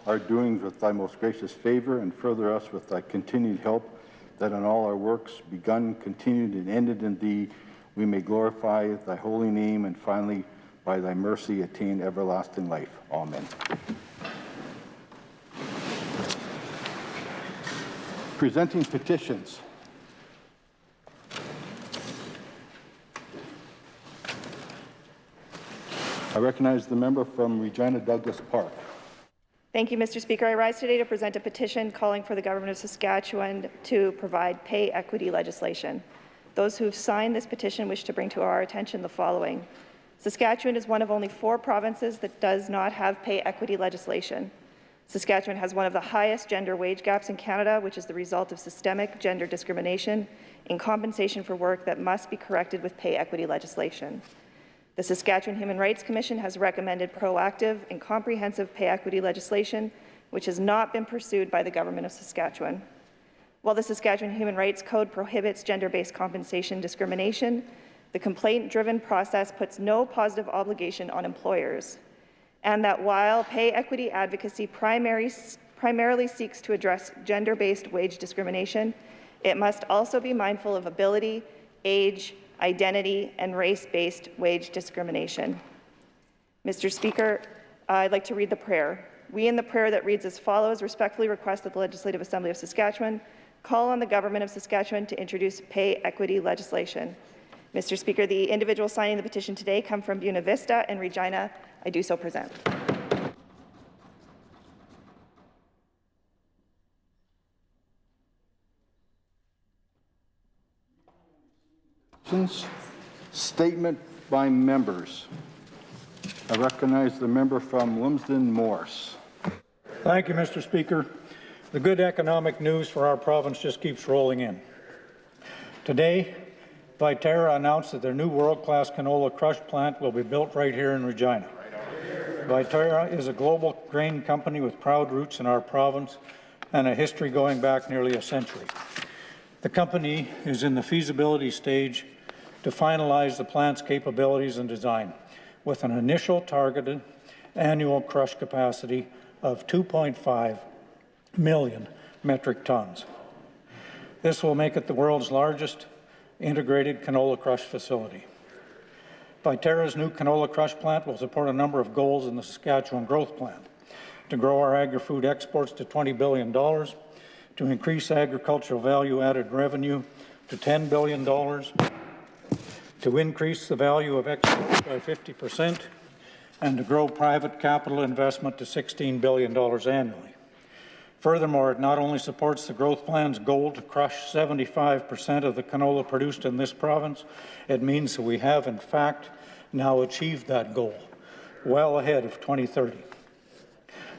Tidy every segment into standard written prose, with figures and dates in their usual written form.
our doings with thy most gracious favor, and further us with thy continued help, that in all our works, begun, continued, and ended in thee, we may glorify thy holy name, and finally, by thy mercy, attain everlasting life. Amen. Presenting petitions. I recognize the member from Regina Douglas Park. Thank you, Mr. Speaker. I rise today to present a petition calling for the Government of Saskatchewan to provide pay equity legislation. Those who have signed this petition wish to bring to our attention the following. Saskatchewan is one of only 4 provinces that does not have pay equity legislation. Saskatchewan has one of the highest gender wage gaps in Canada, which is the result of systemic gender discrimination in compensation for work that must be corrected with pay equity legislation. The Saskatchewan Human Rights Commission has recommended proactive and comprehensive pay equity legislation, which has not been pursued by the Government of Saskatchewan. While the Saskatchewan Human Rights Code prohibits gender-based compensation discrimination, the complaint-driven process puts no positive obligation on employers, and that while pay equity advocacy primarily seeks to address gender-based wage discrimination, it must also be mindful of ability, age, identity, and race-based wage discrimination. Mr. Speaker, I'd like to read the prayer. We, in the prayer that reads as follows, respectfully request that the Legislative Assembly of Saskatchewan call on the Government of Saskatchewan to introduce pay equity legislation. Mr. Speaker, the individuals signing the petition today come from Buena Vista and Regina. I do so present. Statement by members. I recognize the member from Lumsden Morse. Thank you, Mr. Speaker. The good economic news for our province just keeps rolling in. Today, Viterra announced that their new world-class canola crush plant will be built right here in Regina. Viterra is a global grain company with proud roots in our province and a history going back nearly a century. The company is in the feasibility stage to finalize the plant's capabilities and design, with an initial targeted annual crush capacity of 2.5 million metric tons. This will make it the world's largest integrated canola crush facility. Viterra's new canola crush plant will support a number of goals in the Saskatchewan Growth Plan: to grow our agri-food exports to $20 billion, to increase agricultural value-added revenue to $10 billion, to increase the value of exports by 50%, and to grow private capital investment to $16 billion annually. Furthermore, it not only supports the growth plan's goal to crush 75% of the canola produced in this province, it means that we have, in fact, now achieved that goal, well ahead of 2030.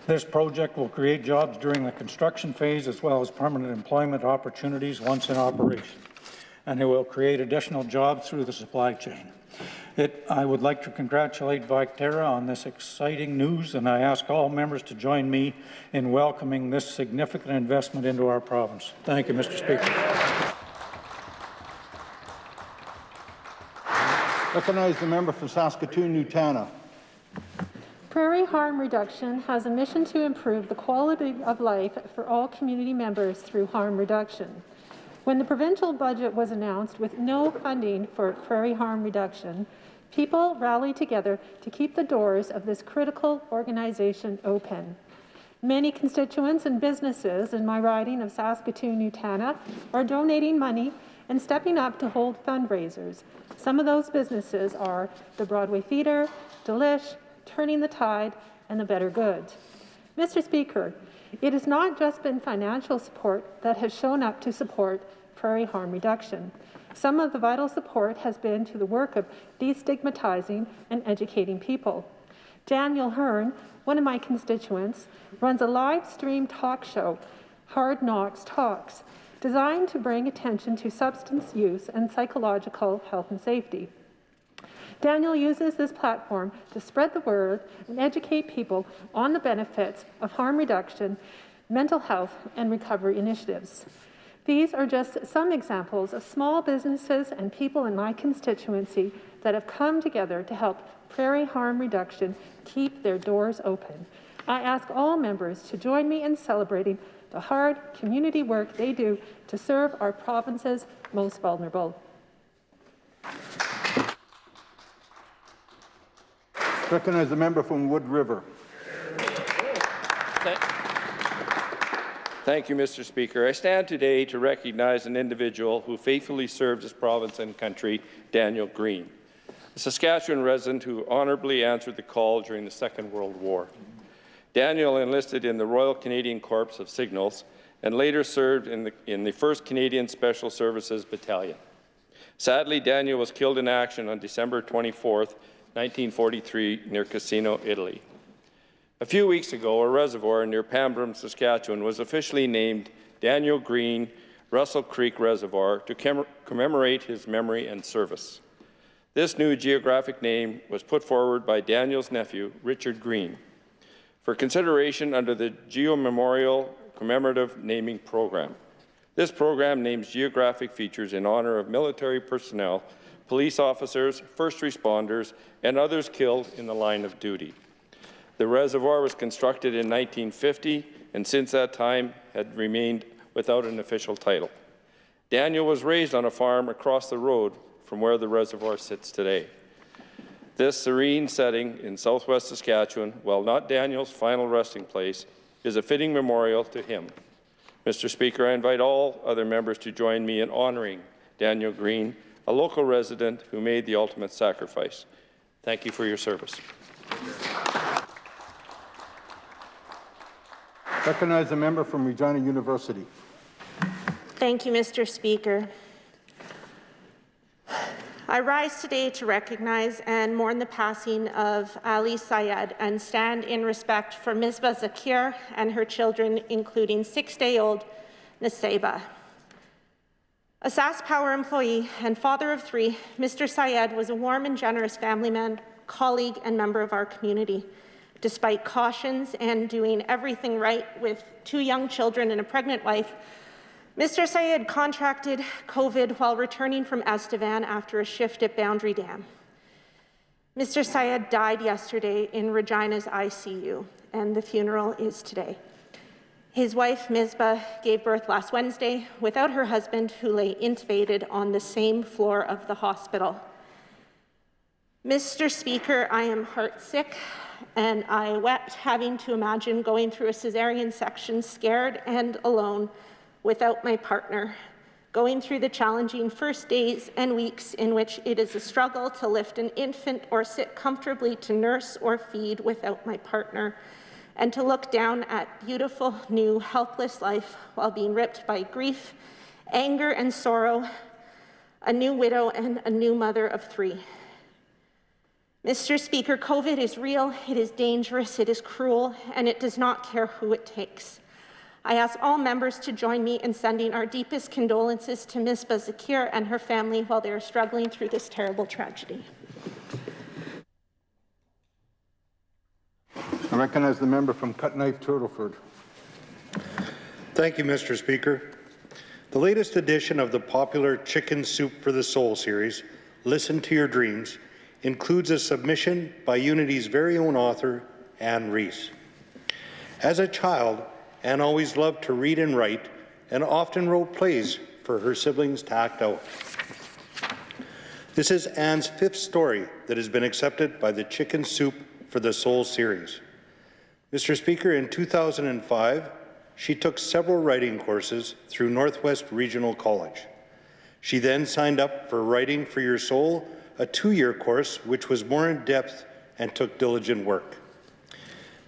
This project will create jobs during the construction phase as well as permanent employment opportunities once in operation, and it will create additional jobs through the supply chain. I would like to congratulate Viterra on this exciting news, and I ask all members to join me in welcoming this significant investment into our province. Thank you, Mr. Speaker. Recognize the member from Saskatoon, Nutana. Prairie harm reduction has a mission to improve the quality of life for all community members through harm reduction. When the provincial budget was announced with no funding for prairie harm reduction, people rallied together to keep the doors of this critical organization open. Many constituents and businesses in my riding of Saskatoon-Nutana are donating money and stepping up to hold fundraisers. Some of those businesses are the Broadway Theatre, Delish, Turning the Tide, and the Better Goods. Mr. Speaker, it has not just been financial support that has shown up to support prairie harm reduction. Some of the vital support has been to the work of destigmatizing and educating people. Daniel Hearn, one of my constituents, runs a live stream talk show, Hard Knocks Talks, designed to bring attention to substance use and psychological health and safety. Daniel uses this platform to spread the word and educate people on the benefits of harm reduction, mental health, and recovery initiatives. These are just some examples of small businesses and people in my constituency that have come together to help prairie harm reduction keep their doors open. I ask all members to join me in celebrating the hard community work they do to serve our province's most vulnerable. Recognize the member from Wood River. Thank you, Mr. Speaker. I stand today to recognize an individual who faithfully served his province and country, Daniel Green, a Saskatchewan resident who honorably answered the call during the Second World War. Daniel enlisted in the Royal Canadian Corps of Signals and later served in the 1st Canadian Special Services Battalion. Sadly, Daniel was killed in action on December 24, 1943, near Cassino, Italy. A few weeks ago, a reservoir near Pambram, Saskatchewan was officially named Daniel Green Russell Creek Reservoir to commemorate his memory and service. This new geographic name was put forward by Daniel's nephew, Richard Green, for consideration under the Geo-Memorial Commemorative Naming Program. This program names geographic features in honor of military personnel, police officers, first responders, and others killed in the line of duty. The reservoir was constructed in 1950, and since that time had remained without an official title. Daniel was raised on a farm across the road from where the reservoir sits today. This serene setting in southwest Saskatchewan, while not Daniel's final resting place, is a fitting memorial to him. Mr. Speaker, I invite all other members to join me in honouring Daniel Green, a local resident who made the ultimate sacrifice. Thank you for your service. Recognize the member from Regina University. Thank you, Mr. Speaker. I rise today to recognize and mourn the passing of Ali Syed and stand in respect for Misbah Zakir and her children, including 6-day-old Naseba. A SaskPower employee and father of 3, Mr. Syed was a warm and generous family man, colleague, and member of our community. Despite cautions and doing everything right with 2 young children and a pregnant wife, Mr. Syed contracted COVID while returning from Estevan after a shift at Boundary Dam. Mr. Syed died yesterday in Regina's ICU, and the funeral is today. His wife, Misbah, gave birth last Wednesday without her husband, who lay intubated on the same floor of the hospital. Mr. Speaker, I am heartsick, and I wept having to imagine going through a cesarean section scared and alone without my partner, going through the challenging first days and weeks in which it is a struggle to lift an infant or sit comfortably to nurse or feed without my partner, and to look down at beautiful, new, helpless life while being ripped by grief, anger, and sorrow, a new widow and a new mother of 3. Mr. Speaker, COVID is real, it is dangerous, it is cruel, and it does not care who it takes. I ask all members to join me in sending our deepest condolences to Misbah Zakir and her family while they are struggling through this terrible tragedy. I recognize the member from Cutknife Turtleford. Thank you, Mr. Speaker. The latest edition of the popular Chicken Soup for the Soul series, Listen to Your Dreams, includes a submission by Unity's very own author, Anne Reese. As a child, Anne always loved to read and write, and often wrote plays for her siblings to act out. This is Anne's 5th story that has been accepted by the Chicken Soup for the Soul series. Mr. Speaker, in 2005, she took several writing courses through Northwest Regional College. She then signed up for Writing for Your Soul, a 2-year course which was more in-depth and took diligent work.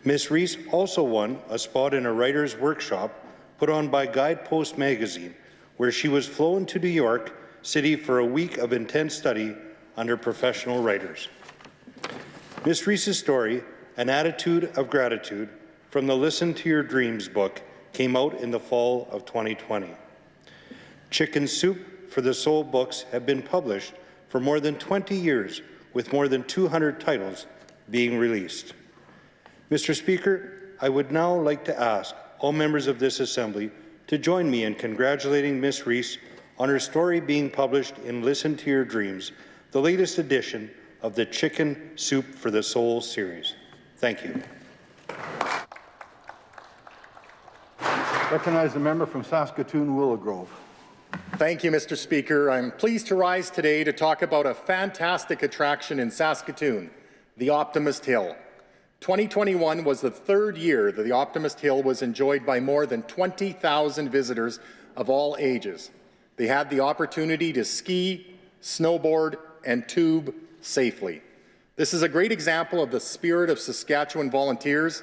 Ms. Reese also won a spot in a writer's workshop put on by Guidepost magazine, where she was flown to New York City for a week of intense study under professional writers. Ms. Reese's story, An Attitude of Gratitude, from the Listen to Your Dreams book, came out in the fall of 2020. Chicken Soup for the Soul books have been published for more than 20 years, with more than 200 titles being released. Mr. Speaker, I would now like to ask all members of this Assembly to join me in congratulating Ms. Reese on her story being published in Listen to Your Dreams, the latest edition of the Chicken Soup for the Soul series. Thank you. Recognize the member from Saskatoon, Willow Grove. Thank you, Mr. Speaker. I'm pleased to rise today to talk about a fantastic attraction in Saskatoon, the Optimist Hill. 2021 was the third year that the Optimist Hill was enjoyed by more than 20,000 visitors of all ages. They had the opportunity to ski, snowboard, and tube safely. This is a great example of the spirit of Saskatchewan volunteers.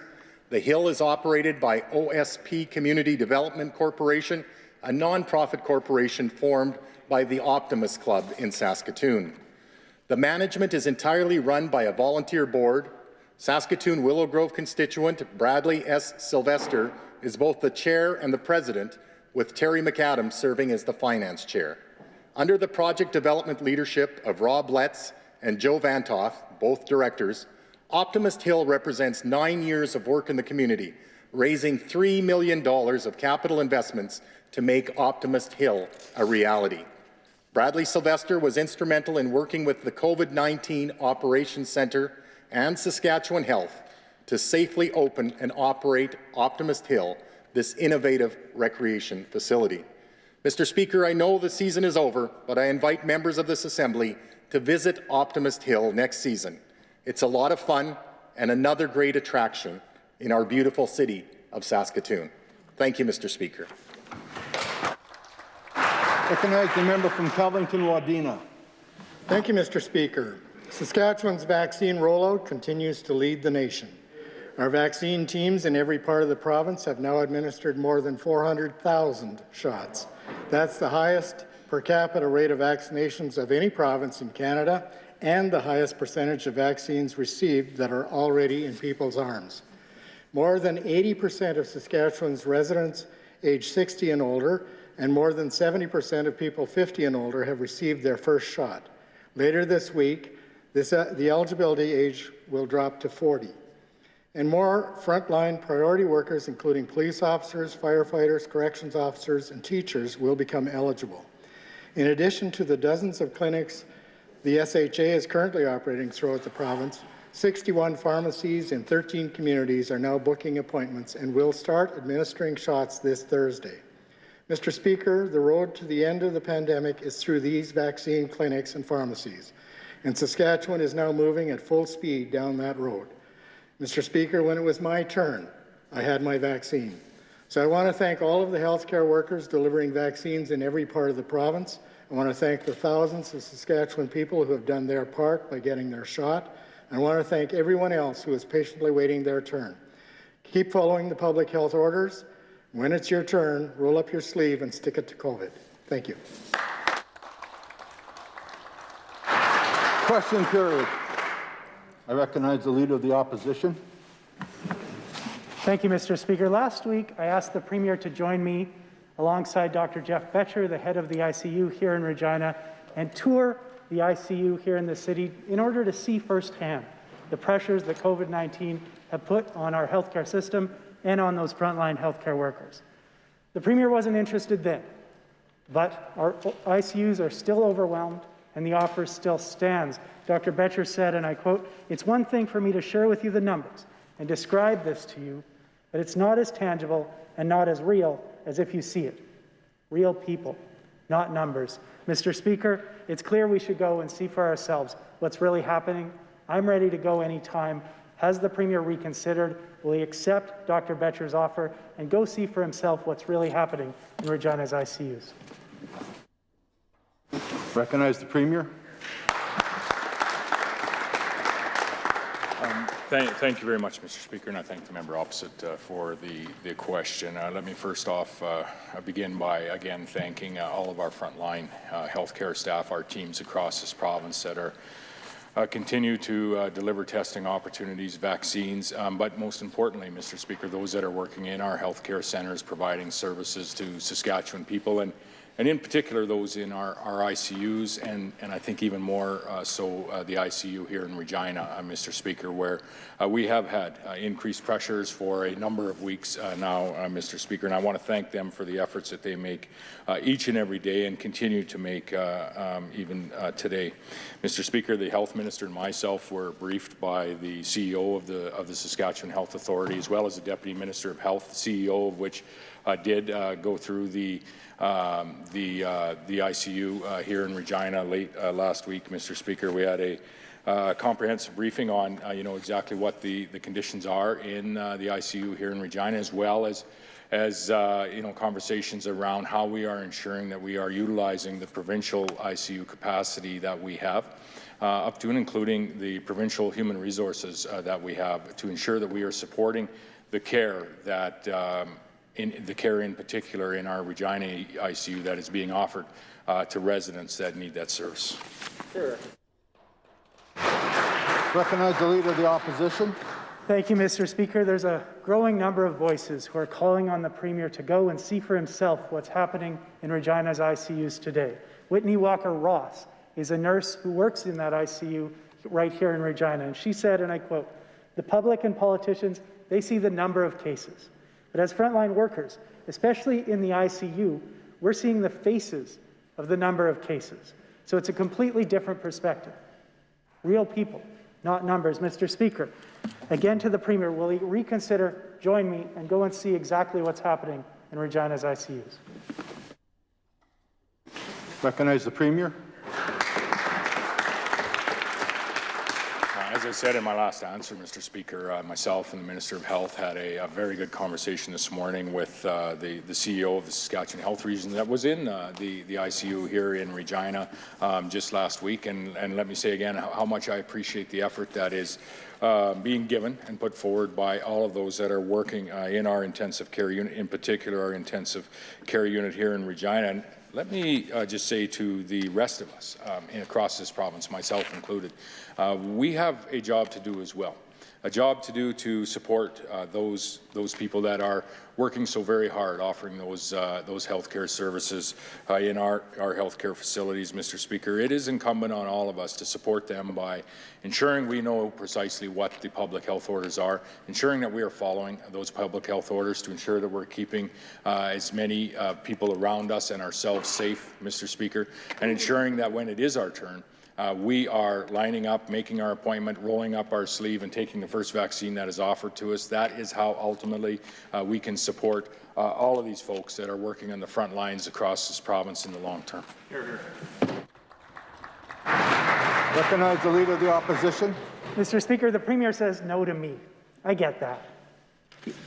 The hill is operated by OSP Community Development Corporation, a nonprofit corporation formed by the Optimist Club in Saskatoon. The management is entirely run by a volunteer board. Saskatoon Willow Grove constituent Bradley S. Sylvester is both the chair and the president, with Terry McAdams serving as the finance chair. Under the project development leadership of Rob Letts and Joe Vantoff, both directors, Optimist Hill represents 9 years of work in the community, raising $3 million of capital investments to make Optimist Hill a reality. Bradley Sylvester was instrumental in working with the COVID-19 Operations Centre and Saskatchewan Health to safely open and operate Optimist Hill, this innovative recreation facility. Mr. Speaker, I know the season is over, but I invite members of this Assembly to visit Optimist Hill next season. It's a lot of fun and another great attraction in our beautiful city of Saskatoon. Thank you, Mr. Speaker. Recognize the member from Calvington-Wadena. Thank you, Mr. Speaker. Saskatchewan's vaccine rollout continues to lead the nation. Our vaccine teams in every part of the province have now administered more than 400,000 shots. That's the highest per capita rate of vaccinations of any province in Canada and the highest percentage of vaccines received that are already in people's arms. More than 80% of Saskatchewan's residents aged 60 and older, and more than 70% of people 50 and older have received their first shot. Later this week, the eligibility age will drop to 40. And more frontline priority workers, including police officers, firefighters, corrections officers, and teachers, will become eligible. In addition to the dozens of clinics the SHA is currently operating throughout the province, 61 pharmacies in 13 communities are now booking appointments and will start administering shots this Thursday. Mr. Speaker, the road to the end of the pandemic is through these vaccine clinics and pharmacies, and Saskatchewan is now moving at full speed down that road. Mr. Speaker, when it was my turn, I had my vaccine. So I want to thank all of the healthcare workers delivering vaccines in every part of the province. I want to thank the thousands of Saskatchewan people who have done their part by getting their shot. I want to thank everyone else who is patiently waiting their turn. Keep following the public health orders. When it's your turn, roll up your sleeve and stick it to COVID. Thank you. Question period. I recognize the Leader of the Opposition. Thank you, Mr. Speaker. Last week, I asked the Premier to join me alongside Dr. Jeff Betcher, the head of the ICU here in Regina, and tour the ICU here in the city in order to see firsthand the pressures that COVID-19 have put on our healthcare system and on those frontline healthcare workers. The Premier wasn't interested then, but our ICUs are still overwhelmed and the offer still stands. Dr. Betcher said, and I quote, "It's one thing for me to share with you the numbers and describe this to you, but it's not as tangible and not as real as if you see it. Real people, not numbers." Mr. Speaker, it's clear we should go and see for ourselves what's really happening. I'm ready to go anytime. Has the Premier reconsidered? Will he accept Dr. Betcher's offer and go see for himself what's really happening in Regina's ICUs? Recognize the Premier. Thank you very much, Mr. Speaker, and I thank the member opposite for the question. Let me first off begin by again thanking all of our frontline healthcare staff, our teams across this province that are continue to deliver testing opportunities, vaccines, but most importantly, Mr. Speaker, those that are working in our healthcare centres providing services to Saskatchewan people. And and in particular those in our ICUs, and I think even more so the ICU here in Regina, Mr. Speaker, where we have had increased pressures for a number of weeks now, Mr. Speaker, and I want to thank them for the efforts that they make each and every day and continue to make even today. Mr. Speaker, the Health Minister and myself were briefed by the CEO of the Saskatchewan Health Authority, as well as the Deputy Minister of Health, the CEO of which did go through the ICU here in Regina late last week, Mr. Speaker. We had a comprehensive briefing on exactly what the conditions are in the ICU here in Regina, as well as conversations around how we are ensuring that we are utilizing the provincial ICU capacity that we have, up to and including the provincial human resources that we have, to ensure that we are supporting the care that in particular in our Regina ICU that is being offered to residents that need that service. Sure. Recognize the Leader of the Opposition. Thank you, Mr. Speaker. There's a growing number of voices who are calling on the Premier to go and see for himself what's happening in Regina's ICUs today. Whitney Walker-Ross is a nurse who works in that ICU right here in Regina, and she said, and I quote, "The public and politicians, they see the number of cases. But as frontline workers, especially in the ICU, we're seeing the faces of the number of cases." So it's a completely different perspective. Real people, not numbers. Mr. Speaker, again to the Premier, will he reconsider, join me, and go and see exactly what's happening in Regina's ICUs? Recognize the Premier. As I said in my last answer, Mr. Speaker, myself and the Minister of Health had a very good conversation this morning with the CEO of the Saskatchewan Health Region that was in the ICU here in Regina just last week. And let me say again how much I appreciate the effort that is being given and put forward by all of those that are working in our intensive care unit, in particular our intensive care unit here in Regina. And let me just say to the rest of us across this province, myself included, we have a job to do as well. A job to do to support those people that are working so very hard, offering those healthcare services in our healthcare facilities, Mr. Speaker. It is incumbent on all of us to support them by ensuring we know precisely what the public health orders are, ensuring that we are following those public health orders to ensure that we're keeping as many people around us and ourselves safe, Mr. Speaker, and ensuring that when it is our turn, we are lining up, making our appointment, rolling up our sleeve, and taking the first vaccine that is offered to us. That is how ultimately we can support all of these folks that are working on the front lines across this province in the long term. Hear, hear. Recognize the Leader of the Opposition. Mr. Speaker, the Premier says no to me. I get that.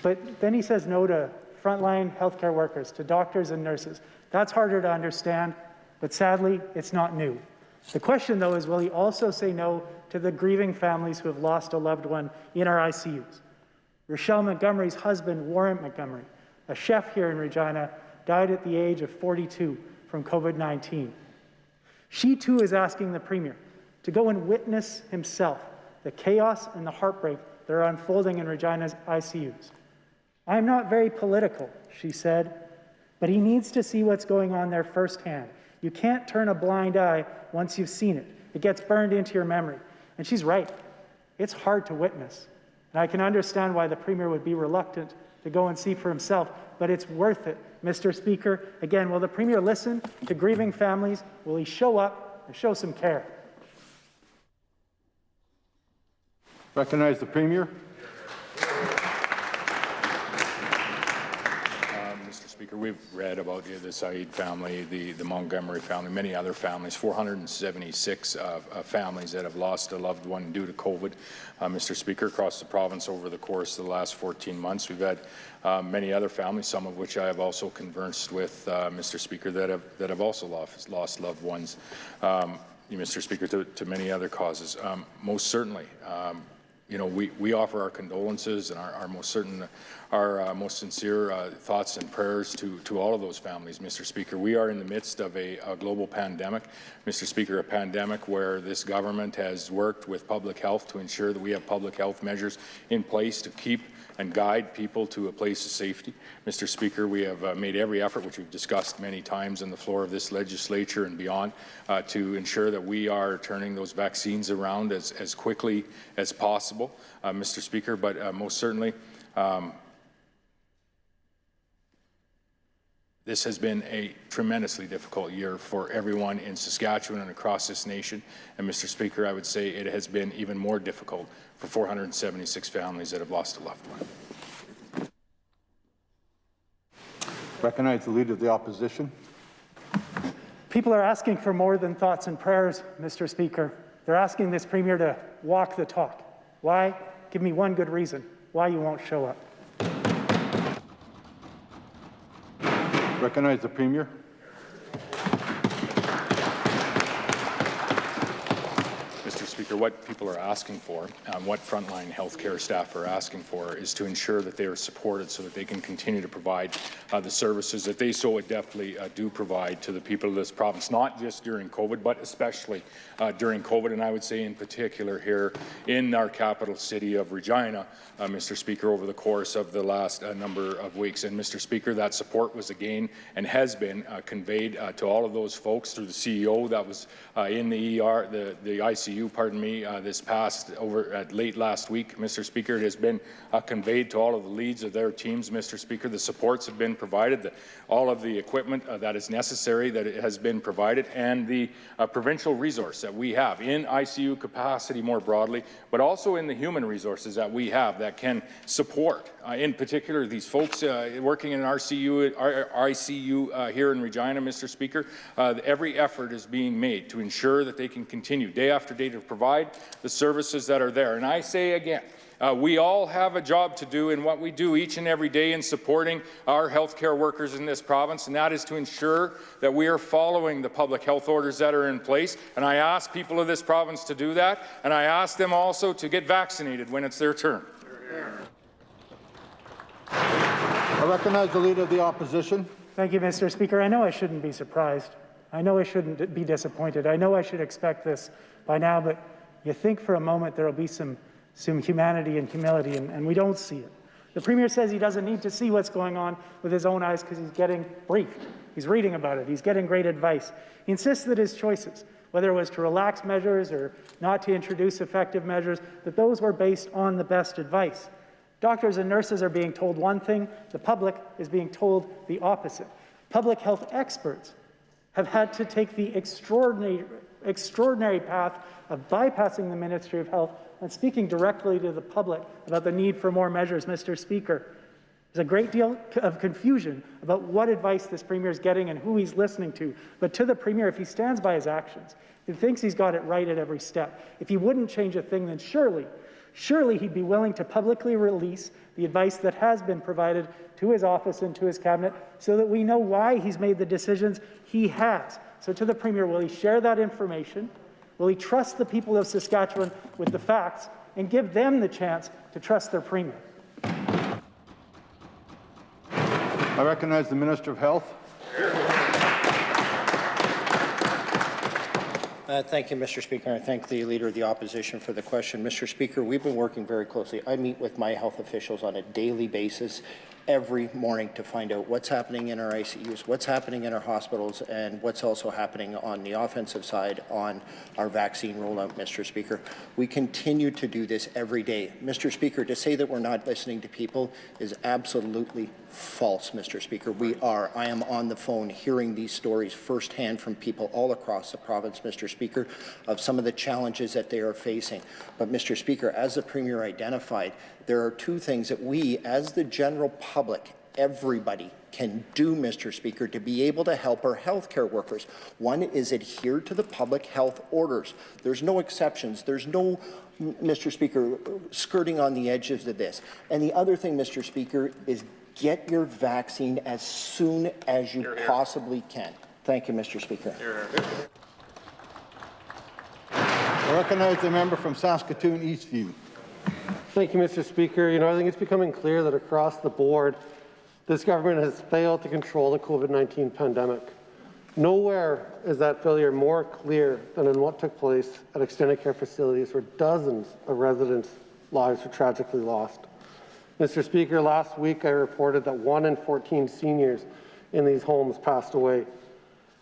But then he says no to frontline healthcare workers, to doctors and nurses. That's harder to understand, but sadly, it's not new. The question, though, is will he also say no to the grieving families who have lost a loved one in our ICUs? Rochelle Montgomery's husband, Warren Montgomery, a chef here in Regina, died at the age of 42 from COVID-19. She, too, is asking the Premier to go and witness himself the chaos and the heartbreak that are unfolding in Regina's ICUs. "I'm not very political," she said, "but he needs to see what's going on there firsthand. You can't turn a blind eye once you've seen it. It gets burned into your memory." And she's right. It's hard to witness. And I can understand why the Premier would be reluctant to go and see for himself, but it's worth it. Mr. Speaker, again, will the Premier listen to grieving families? Will he show up and show some care? Recognize the Premier. Mr. Speaker, we've read about the Said family, the Montgomery family, many other families, 476 families that have lost a loved one due to COVID, Mr. Speaker, across the province over the course of the last 14 months. We've had many other families, some of which I have also conversed with, Mr. Speaker, that have also lost loved ones, Mr. Speaker, to many other causes. Most certainly, you know, we offer our condolences and our most sincere thoughts and prayers to all of those families, Mr. Speaker. We are in the midst of a global pandemic, Mr. Speaker, a pandemic where this government has worked with public health to ensure that we have public health measures in place to keep and guide people to a place of safety. Mr. Speaker, we have made every effort, which we've discussed many times on the floor of this legislature and beyond, to ensure that we are turning those vaccines around as quickly as possible, Mr. Speaker. But most certainly, this has been a tremendously difficult year for everyone in Saskatchewan and across this nation. And Mr. Speaker, I would say it has been even more difficult for 476 families that have lost a loved one. Recognize the Leader of the Opposition. People are asking for more than thoughts and prayers, Mr. Speaker. They're asking this Premier to walk the talk. Why? Give me one good reason why you won't show up. Recognize the Premier. Mr. Speaker, what people are asking for, what frontline healthcare staff are asking for, is to ensure that they are supported so that they can continue to provide the services that they so adeptly do provide to the people of this province, not just during COVID, but especially during COVID, and I would say in particular here in our capital city of Regina, Mr. Speaker, over the course of the last number of weeks. And Mr. Speaker, that support was again and has been conveyed to all of those folks through the CEO that was in the ER, the ICU, pardon me, this past late last week, Mr. Speaker. It has been conveyed to all of the leads of their teams, Mr. Speaker. The supports have been provided, all of the equipment that is necessary that it has been provided, and the provincial resource that we have in ICU capacity more broadly, but also in the human resources that we have that can support, in particular, these folks working in ICU here in Regina, Mr. Speaker. Every effort is being made to ensure that they can continue day after day to provide the services that are there. And I say again, we all have a job to do in what we do each and every day in supporting our healthcare workers in this province, and that is to ensure that we are following the public health orders that are in place. And I ask people of this province to do that, and I ask them also to get vaccinated when it's their turn. I recognize the Leader of the Opposition. Thank you, Mr. Speaker. I know I shouldn't be surprised. I know I shouldn't be disappointed. I know I should expect this by now, but you think for a moment there will be some humanity and humility, and we don't see it. The Premier says he doesn't need to see what's going on with his own eyes because he's getting briefed. He's reading about it. He's getting great advice. He insists that his choices, whether it was to relax measures or not to introduce effective measures, that those were based on the best advice. Doctors and nurses are being told one thing. The public is being told the opposite. Public health experts have had to take the extraordinary path of bypassing the Ministry of Health and speaking directly to the public about the need for more measures, Mr. Speaker. There's a great deal of confusion about what advice this Premier is getting and who he's listening to. But to the Premier, if he stands by his actions, if he thinks he's got it right at every step, if he wouldn't change a thing, then surely he'd be willing to publicly release the advice that has been provided to his office and to his cabinet so that we know why he's made the decisions he has. So to the Premier, will he share that information? Will he trust the people of Saskatchewan with the facts and give them the chance to trust their Premier? I recognize the Minister of Health. Thank you, Mr. Speaker. I thank the Leader of the Opposition for the question. Mr. Speaker, we've been working very closely. I meet with my health officials on a daily basis every morning to find out what's happening in our ICUs, what's happening in our hospitals, and what's also happening on the offensive side on our vaccine rollout, Mr. Speaker. We continue to do this every day. Mr. Speaker, to say that we're not listening to people is absolutely false, Mr. Speaker. We are. I am on the phone hearing these stories firsthand from people all across the province, Mr. Speaker, of some of the challenges that they are facing. But, Mr. Speaker, as the Premier identified, there are two things that we, as the general public, everybody can do, Mr. Speaker, to be able to help our healthcare workers. One is adhere to the public health orders. There's no exceptions. There's no, Mr. Speaker, skirting on the edges of this. And the other thing, Mr. Speaker, is get your vaccine as soon as you possibly can. Thank you, Mr. Speaker. I recognize the member from Saskatoon Eastview. Thank you, Mr. Speaker. I think it's becoming clear that across the board, this government has failed to control the COVID-19 pandemic. Nowhere is that failure more clear than in what took place at extended care facilities where dozens of residents' lives were tragically lost. Mr. Speaker, last week I reported that 1 in 14 seniors in these homes passed away.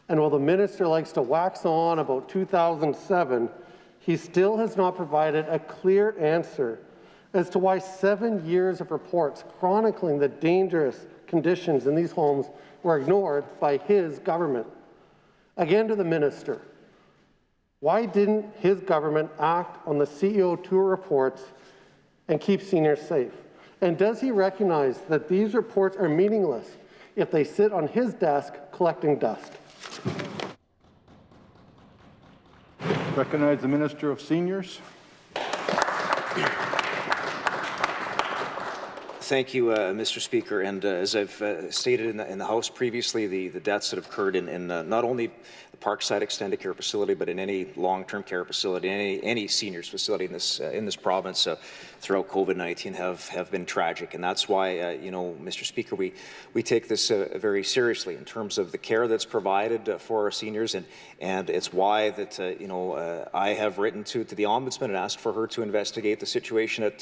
And while the minister likes to wax on about 2007, he still has not provided a clear answer as to why 7 years of reports chronicling the dangerous conditions in these homes were ignored by his government. Again to the minister, why didn't his government act on the CEO2 reports and keep seniors safe? And does he recognize that these reports are meaningless if they sit on his desk collecting dust? Recognize the Minister of Seniors. Thank you, Mr. Speaker. And as I've stated in the House previously, the deaths that have occurred in not only the Parkside Extended Care Facility, but in any long-term care facility, any seniors facility in this province throughout COVID-19 have been tragic. And that's why, Mr. Speaker, we take this very seriously in terms of the care that's provided for our seniors, and it's why that I have written to the Ombudsman and asked for her to investigate the situation at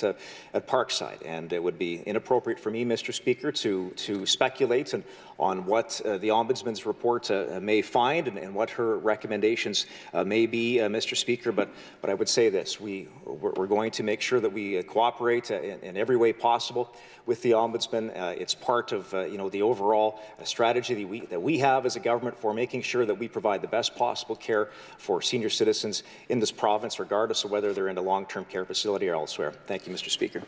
Parkside. And it would be inappropriate for me, Mr. Speaker, to speculate on what the Ombudsman's report may find and what her recommendations may be, Mr. Speaker. But I would say this: we're going to make sure that we cooperate in every way possible with the Ombudsman. It's part of the overall strategy that we have as a government for making sure that we provide the best possible care for senior citizens in this province, regardless of whether they're in a long-term care facility or elsewhere. Thank you, Mr. Speaker.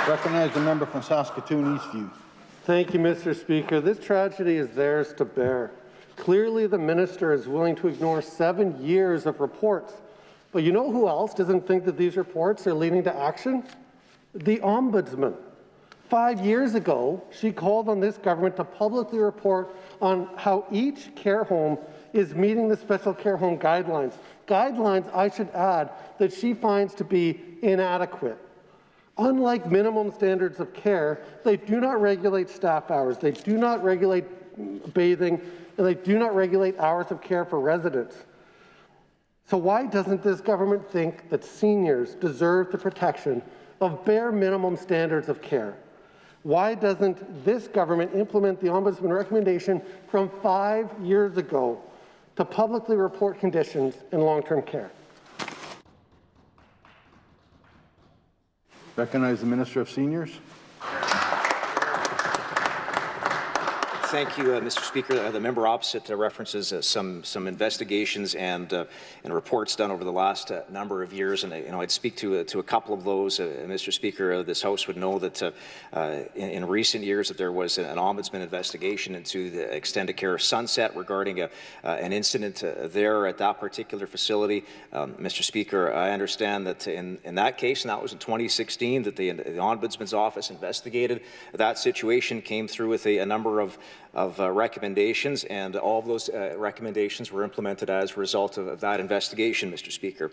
Recognize the member from Saskatoon Eastview. Thank you, Mr. Speaker. This tragedy is theirs to bear. Clearly, the minister is willing to ignore 7 years of reports. But you know who else doesn't think that these reports are leading to action? The Ombudsman. 5 years ago, she called on this government to publicly report on how each care home is meeting the special care home guidelines. Guidelines, I should add, that she finds to be inadequate. Unlike minimum standards of care, they do not regulate staff hours, they do not regulate bathing, and they do not regulate hours of care for residents. So why doesn't this government think that seniors deserve the protection of bare minimum standards of care? Why doesn't this government implement the Ombudsman recommendation from 5 years ago to publicly report conditions in long-term care? Recognize the Minister of Seniors. Thank you, Mr. Speaker. The member opposite references some investigations and reports done over the last number of years, and I'd speak to a couple of those. Mr. Speaker, this House would know that in recent years that there was an ombudsman investigation into the extended care sunset regarding an incident there at that particular facility. Mr. Speaker, I understand that in that case, and that was in 2016, that the Ombudsman's office investigated that situation, came through with a number of recommendations, and all of those recommendations were implemented as a result of that investigation, Mr. Speaker.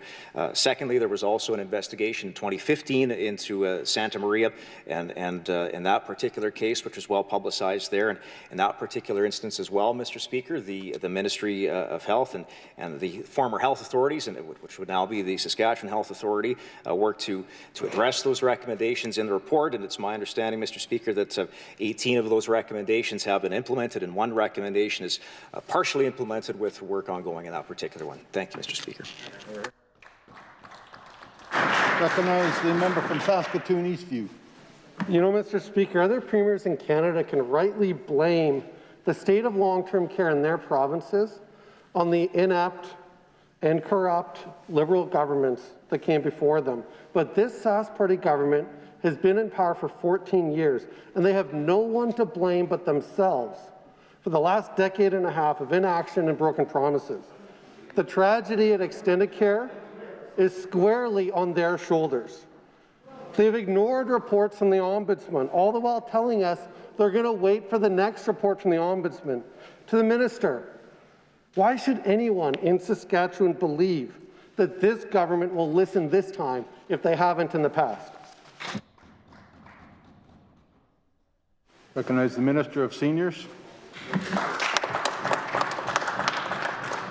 Secondly, there was also an investigation in 2015 into Santa Maria, and in that particular case, which was well publicized there, and in that particular instance as well, Mr. Speaker, the Ministry of Health and the former health authorities, and which would now be the Saskatchewan Health Authority, worked to address those recommendations in the report, and it's my understanding, Mr. Speaker, that 18 of those recommendations have been implemented, and one recommendation is partially implemented with work ongoing in that particular one. Thank you, Mr. Speaker. Recognize the member from Saskatoon Eastview. You know, Mr. Speaker, other premiers in Canada can rightly blame the state of long-term care in their provinces on the inept and corrupt Liberal governments that came before them. But this Sask Party government has been in power for 14 years, and they have no one to blame but themselves for the last decade and a half of inaction and broken promises. The tragedy at extended care is squarely on their shoulders. They've ignored reports from the Ombudsman, all the while telling us they're going to wait for the next report from the Ombudsman. To the Minister, why should anyone in Saskatchewan believe that this government will listen this time if they haven't in the past. Recognize the Minister of Seniors.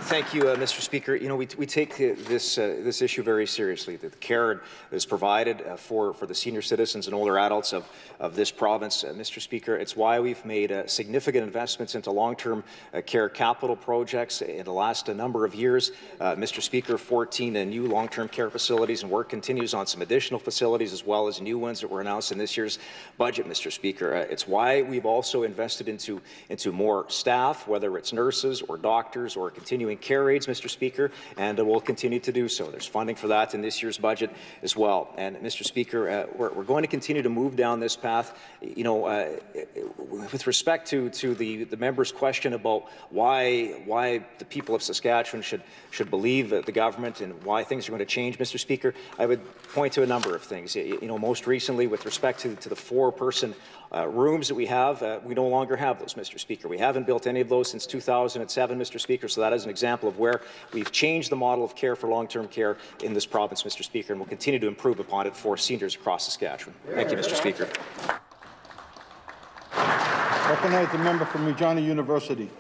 Thank you, Mr. Speaker. You know, we take this issue very seriously. The care that is provided for the senior citizens and older adults of this province, Mr. Speaker, it's why we've made significant investments into long-term care capital projects in the last number of years. Mr. Speaker, 14 new long-term care facilities, and work continues on some additional facilities as well as new ones that were announced in this year's budget, Mr. Speaker. It's why we've also invested into more staff, whether it's nurses or doctors or continuing care aides, Mr. Speaker, and we'll continue to do so. There's funding for that in this year's budget as well. And, Mr. Speaker, we're going to continue to move down this path. You know, with respect to the member's question about why the people of Saskatchewan should believe the government and why things are going to change, Mr. Speaker, I would point to a number of things. You know, most recently, with respect to the 4-person rooms that we have, we no longer have those, Mr. Speaker. We haven't built any of those since 2007, Mr. Speaker, so that is an example of where we've changed the model of care for long-term care in this province, Mr. Speaker, and we'll continue to improve upon it for seniors across Saskatchewan. Thank you, Mr. Speaker. Recognize the member from Regina University.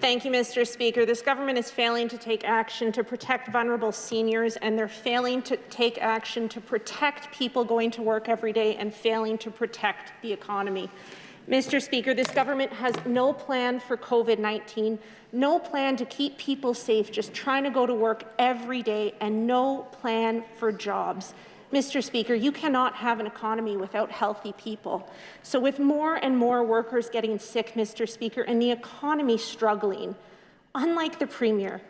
Thank you, Mr. Speaker. This government is failing to take action to protect vulnerable seniors, and they're failing to take action to protect people going to work every day and failing to protect the economy. Mr. Speaker, this government has no plan for COVID-19, no plan to keep people safe, just trying to go to work every day, and no plan for jobs. Mr. Speaker, you cannot have an economy without healthy people. So with more and more workers getting sick, Mr. Speaker, and the economy struggling, unlike the Premier,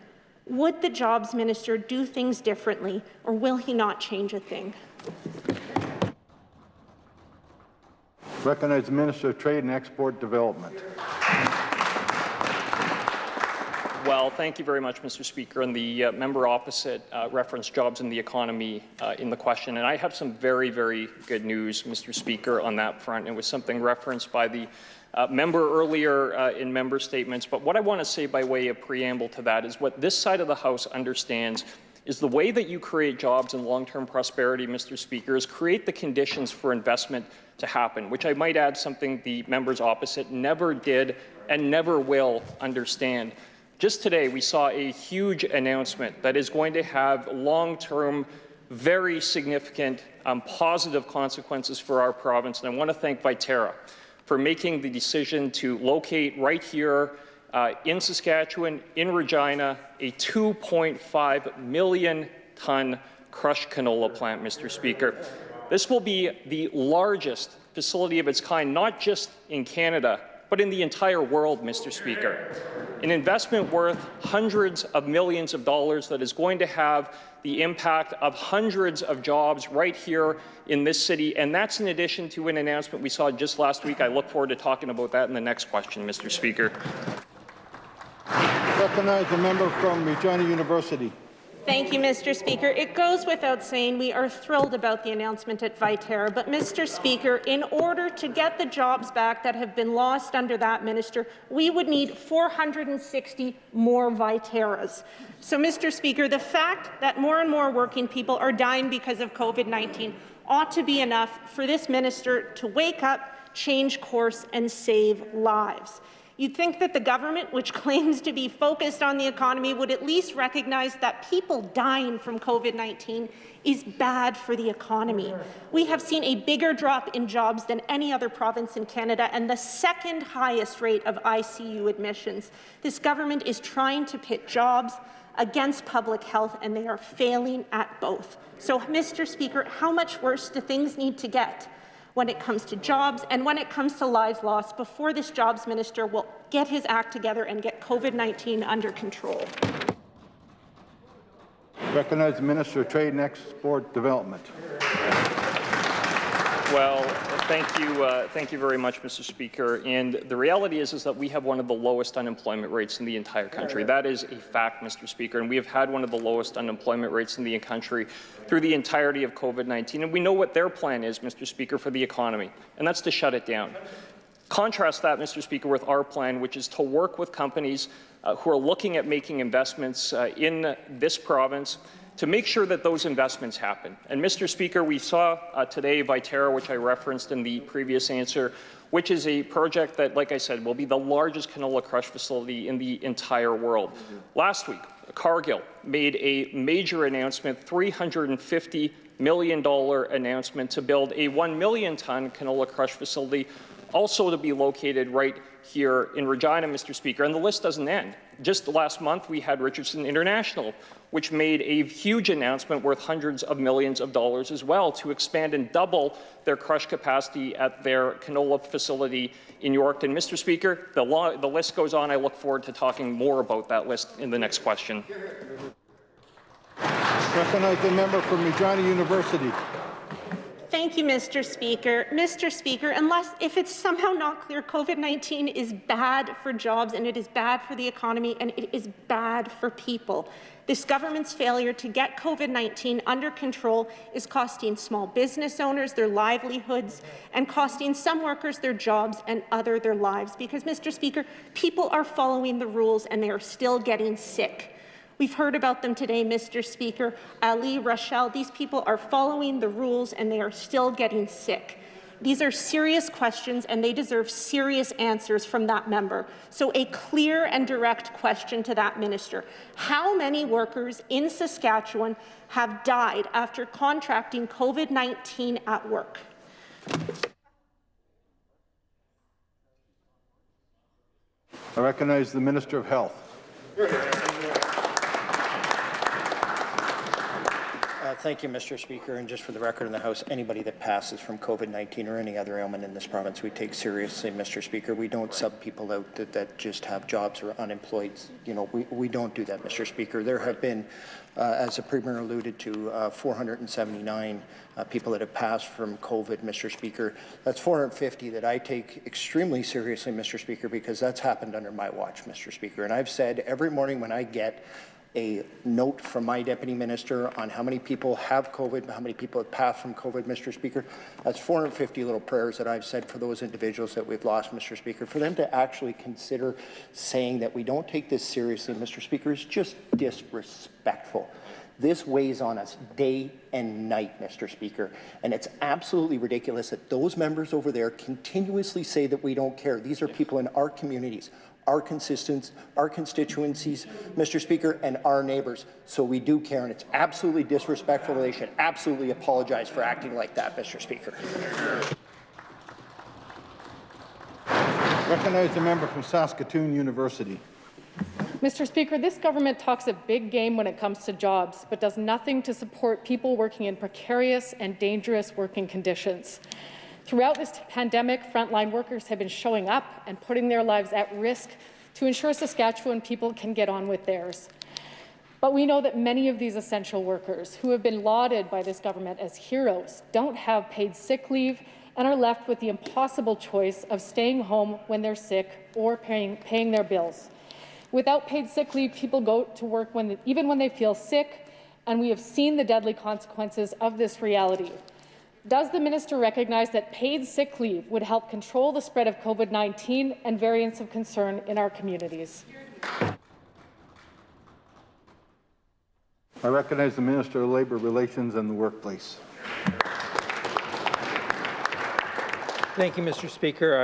would the Jobs Minister do things differently, or will he not change a thing? Recognize the Minister of Trade and Export Development. Well, thank you very much, Mr. Speaker. And the member opposite referenced jobs and the economy in the question. And I have some very, very good news, Mr. Speaker, on that front. It was something referenced by the member earlier in member statements. But what I want to say by way of preamble to that is what this side of the House understands is the way that you create jobs and long-term prosperity, Mr. Speaker, is create the conditions for investment to happen, which I might add something the members opposite never did and never will understand. Just today, we saw a huge announcement that is going to have long-term, very significant positive consequences for our province. And I want to thank Viterra for making the decision to locate right here in Saskatchewan, in Regina, a 2.5 million ton crushed canola plant, Mr. Speaker. This will be the largest facility of its kind, not just in Canada, but in the entire world, Mr. Speaker. An investment worth hundreds of millions of dollars that is going to have the impact of hundreds of jobs right here in this city, and that's in addition to an announcement we saw just last week. I look forward to talking about that in the next question, Mr. Speaker. Recognize the member from Regina University. Thank you, Mr. Speaker. It goes without saying we are thrilled about the announcement at Viterra, but Mr. Speaker, in order to get the jobs back that have been lost under that minister, we would need 460 more Viterras. So, Mr. Speaker, the fact that more and more working people are dying because of COVID-19 ought to be enough for this minister to wake up, change course, and save lives. You'd think that the government, which claims to be focused on the economy, would at least recognize that people dying from COVID-19 is bad for the economy. We have seen a bigger drop in jobs than any other province in Canada and the second highest rate of ICU admissions. This government is trying to pit jobs against public health, and they are failing at both. So, Mr. Speaker, how much worse do things need to get when it comes to jobs and when it comes to lives lost before this jobs minister will get his act together and get COVID-19 under control? Recognize the Minister of Trade and Export Development. Well, thank you very much, Mr. Speaker. And the reality is that we have one of the lowest unemployment rates in the entire country. That is a fact, Mr. Speaker. And we have had one of the lowest unemployment rates in the country through the entirety of COVID-19. And we know what their plan is, Mr. Speaker, for the economy, and that's to shut it down. Contrast that, Mr. Speaker, with our plan, which is to work with companies who are looking at making investments in this province to make sure that those investments happen. And Mr. Speaker, we saw today Viterra, which I referenced in the previous answer, which is a project that, like I said, will be the largest canola crush facility in the entire world. Last week, Cargill made a major announcement, $350 million announcement to build a 1 million ton canola crush facility, also to be located right here in Regina, Mr. Speaker. And the list doesn't end. Just last month, we had Richardson International, which made a huge announcement worth hundreds of millions of dollars as well to expand and double their crush capacity at their canola facility in Yorkton. Mr. Speaker, the list goes on. I look forward to talking more about that list in the next question. Recognize the member from Regina University. Thank you, Mr. Speaker. Mr. Speaker, if it's somehow not clear, COVID-19 is bad for jobs and it is bad for the economy and it is bad for people. This government's failure to get COVID-19 under control is costing small business owners their livelihoods and costing some workers their jobs and others their lives because, Mr. Speaker, people are following the rules and they are still getting sick. We've heard about them today, Mr. Speaker. Ali, Rochelle, these people are following the rules and they are still getting sick. These are serious questions and they deserve serious answers from that member. So a clear and direct question to that minister. How many workers in Saskatchewan have died after contracting COVID-19 at work? I recognize the Minister of Health. Thank you, Mr. Speaker. And just for the record in the House, anybody that passes from COVID-19 or any other ailment in this province, we take seriously, Mr. Speaker. We don't sub people out that just have jobs or unemployed. You know, we don't do that, Mr. Speaker. There have been, as the Premier alluded to, 479 people that have passed from COVID, Mr. Speaker. That's 450 that I take extremely seriously, Mr. Speaker, because that's happened under my watch, Mr. Speaker. And I've said every morning when I get a note from my Deputy Minister on how many people have COVID, how many people have passed from COVID, Mr. Speaker. That's 450 little prayers that I've said for those individuals that we've lost, Mr. Speaker. For them to actually consider saying that we don't take this seriously, Mr. Speaker, is just disrespectful. This weighs on us day and night, Mr. Speaker, and it's absolutely ridiculous that those members over there continuously say that we don't care. These are people in our communities, our constituencies, Mr. Speaker, and our neighbours. So we do care, and it's absolutely disrespectful. They should absolutely apologize for acting like that, Mr. Speaker. Recognize the member from Saskatoon University. Mr. Speaker, this government talks a big game when it comes to jobs, but does nothing to support people working in precarious and dangerous working conditions. Throughout this pandemic, frontline workers have been showing up and putting their lives at risk to ensure Saskatchewan people can get on with theirs. But we know that many of these essential workers, who have been lauded by this government as heroes, don't have paid sick leave and are left with the impossible choice of staying home when they're sick or paying their bills. Without paid sick leave, people go to work even when they feel sick, and we have seen the deadly consequences of this reality. Does the minister recognize that paid sick leave would help control the spread of COVID-19 and variants of concern in our communities? I recognize the Minister of Labour Relations and the Workplace. Thank you, Mr. Speaker.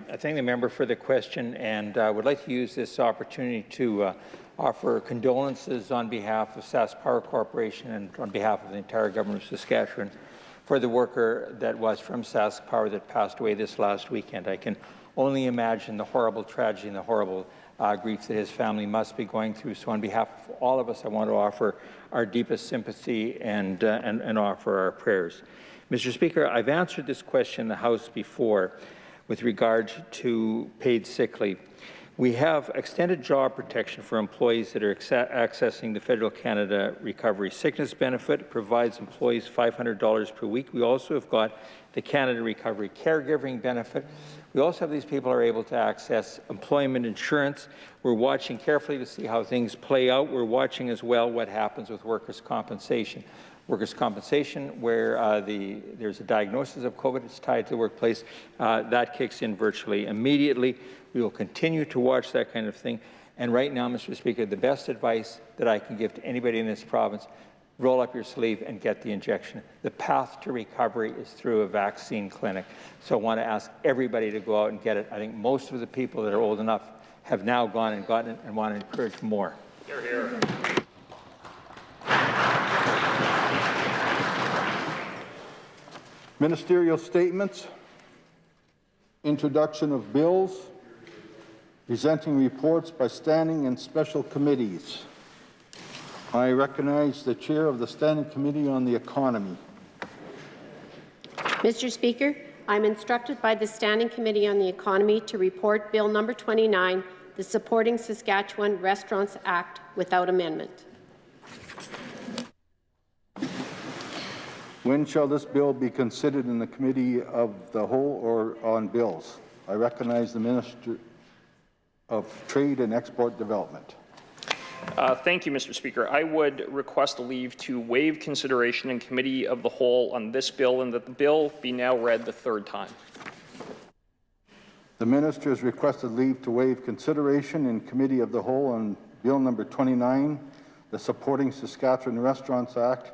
I thank the member for the question, and would like to use this opportunity to offer condolences on behalf of Sask Power Corporation and on behalf of the entire government of Saskatchewan for the worker that was from Sask Power that passed away this last weekend. I can only imagine the horrible tragedy and the horrible grief that his family must be going through. So on behalf of all of us, I want to offer our deepest sympathy and offer our prayers. Mr. Speaker, I've answered this question in the House before with regard to paid sick leave. We have extended job protection for employees that are accessing the Federal Canada Recovery Sickness Benefit. It provides employees $500 per week. We also have got the Canada Recovery Caregiving Benefit. We also have these people are able to access employment insurance. We're watching carefully to see how things play out. We're watching as well what happens with workers' compensation. workers' compensation, where there's a diagnosis of COVID, it's tied to the workplace, that kicks in virtually immediately. We will continue to watch that kind of thing. And right now, Mr. Speaker, the best advice that I can give to anybody in this province, roll up your sleeve and get the injection. The path to recovery is through a vaccine clinic. So I want to ask everybody to go out and get it. I think most of the people that are old enough have now gone and gotten it and want to encourage more. Hear, hear. Ministerial statements, introduction of bills, presenting reports by standing and special committees. I recognize the chair of the Standing Committee on the Economy. Mr. Speaker, I'm instructed by the Standing Committee on the Economy to report Bill number 29, the Supporting Saskatchewan Restaurants Act, without amendment. When shall this bill be considered in the Committee of the Whole or on bills? I recognize the Minister of Trade and Export Development. Thank you, Mr. Speaker. I would request a leave to waive consideration in Committee of the Whole on this bill and that the bill be now read the third time. The Minister has requested leave to waive consideration in Committee of the Whole on Bill number 29, the Supporting Saskatchewan Restaurants Act,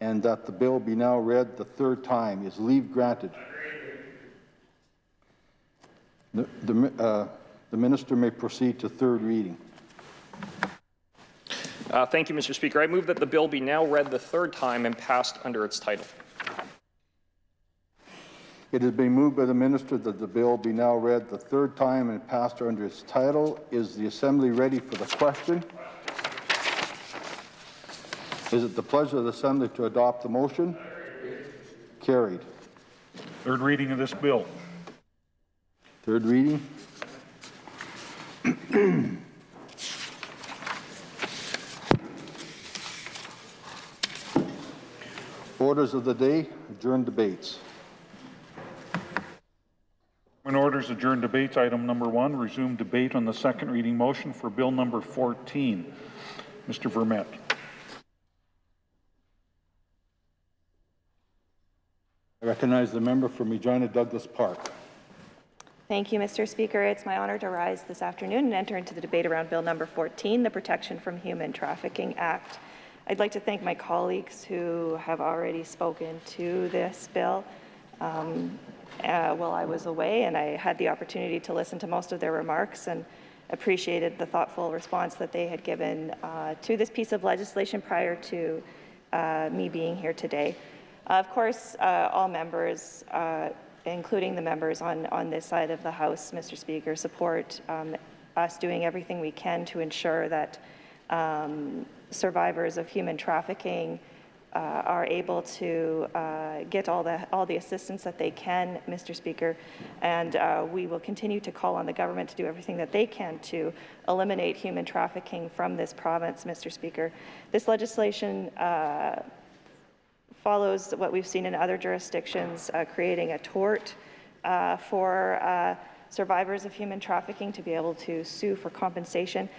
and that the bill be now read the third time. Is leave granted? The Minister may proceed to third reading. Thank you, Mr. Speaker. I move that the bill be now read the third time and passed under its title. It has been moved by the Minister that the bill be now read the third time and passed under its title. Is the Assembly ready for the question? Is it the pleasure of the Assembly to adopt the motion? Carried. Third reading of this bill. Third reading. Orders of the day, adjourned debates. When orders adjourned debates, item number 1, resume debate on the second reading motion for bill number 14. Mr. Vermette. I recognize the member from Regina Douglas Park. Thank you, Mr. Speaker. It's my honor to rise this afternoon and enter into the debate around Bill number 14, the Protection from Human Trafficking Act. I'd like to thank my colleagues who have already spoken to this bill while I was away, and I had the opportunity to listen to most of their remarks and appreciated the thoughtful response that they had given to this piece of legislation prior to me being here today. Of course, all members, including the members on this side of the House, Mr. Speaker, support us doing everything we can to ensure that survivors of human trafficking are able to get all the assistance that they can, Mr. Speaker, and we will continue to call on the government to do everything that they can to eliminate human trafficking from this province, Mr. Speaker. This legislation follows what we've seen in other jurisdictions, creating a tort for survivors of human trafficking to be able to sue for compensation.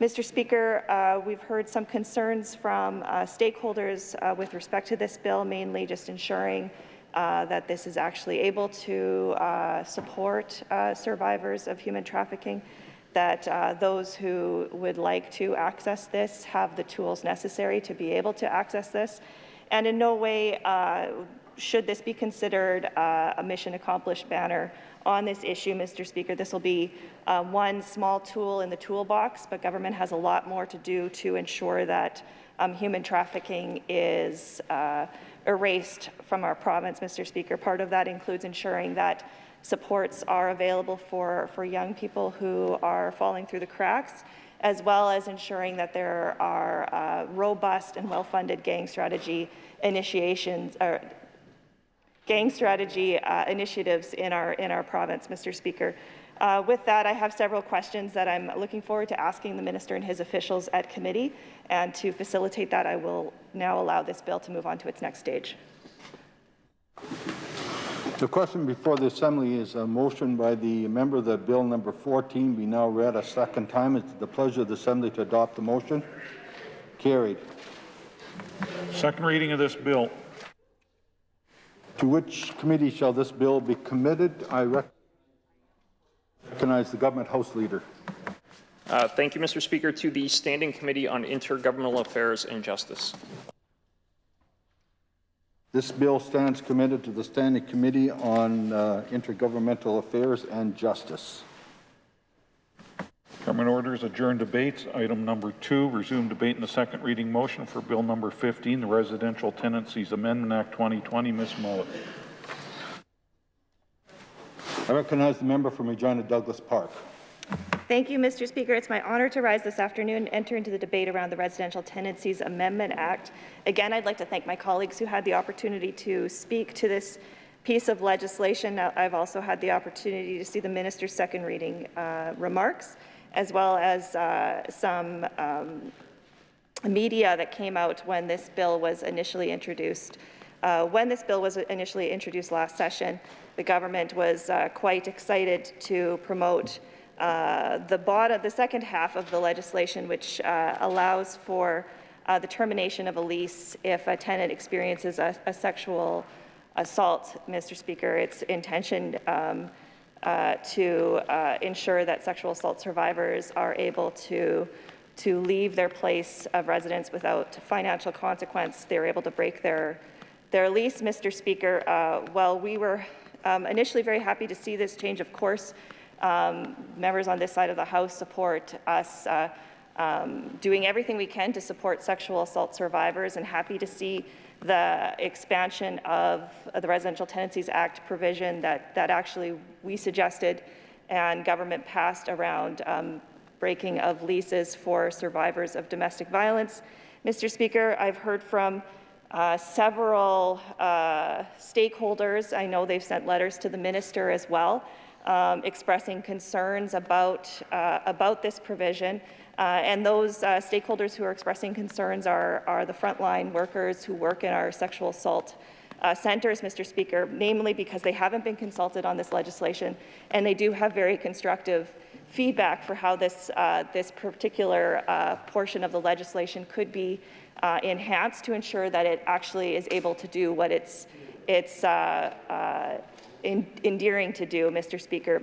Mr. Speaker, we've heard some concerns from stakeholders with respect to this bill, mainly just ensuring that this is actually able to support survivors of human trafficking, that those who would like to access this have the tools necessary to be able to access this. And in no way should this be considered a mission accomplished banner on this issue, Mr. Speaker. This will be one small tool in the toolbox, but government has a lot more to do to ensure that human trafficking is erased from our province, Mr. Speaker. Part of that includes ensuring that supports are available for young people who are falling through the cracks, as well as ensuring that there are robust and well-funded gang strategy initiatives in our province, Mr. Speaker. With that, I have several questions that I'm looking forward to asking the minister and his officials at committee, and to facilitate that, I will now allow this bill to move on to its next stage. The question before the Assembly is a motion by the member that Bill number 14 be now read a second time. It's the pleasure of the Assembly to adopt the motion. Carried. Second reading of this bill. To which committee shall this bill be committed? I recognize the Government House Leader. Thank you, Mr. Speaker. To the Standing Committee on Intergovernmental Affairs and Justice. This bill stands committed to the Standing Committee on Intergovernmental Affairs and Justice. Government orders adjourn debate. Item number 2, resume debate in the second reading motion for Bill number 15, the Residential Tenancies Amendment Act 2020. Ms. Mullet. I recognize the member from Regina Douglas Park. Thank you, Mr. Speaker. It's my honor to rise this afternoon and enter into the debate around the Residential Tenancies Amendment Act. Again, I'd like to thank my colleagues who had the opportunity to speak to this piece of legislation. I've also had the opportunity to see the minister's second reading remarks, as well as some media that came out when this bill was initially introduced. When this bill was initially introduced last session, the government was quite excited to promote the second half of the legislation, which allows for the termination of a lease if a tenant experiences a sexual assault. Mr. Speaker, it's intention to ensure that sexual assault survivors are able to leave their place of residence without financial consequence. They're able to break their lease. Mr. Speaker, while we were initially very happy to see this change of course, members on this side of the House support us doing everything we can to support sexual assault survivors, and happy to see the expansion of the Residential Tenancies Act provision that actually we suggested and government passed around breaking of leases for survivors of domestic violence. Mr. Speaker, I've heard from several stakeholders. I know they've sent letters to the minister as well, expressing concerns about this provision. And those stakeholders who are expressing concerns are the frontline workers who work in our sexual assault centres, Mr. Speaker, namely because they haven't been consulted on this legislation, and they do have very constructive feedback for how this particular portion of the legislation could be enhanced to ensure that it actually is able to do what it's endearing to do, Mr. Speaker.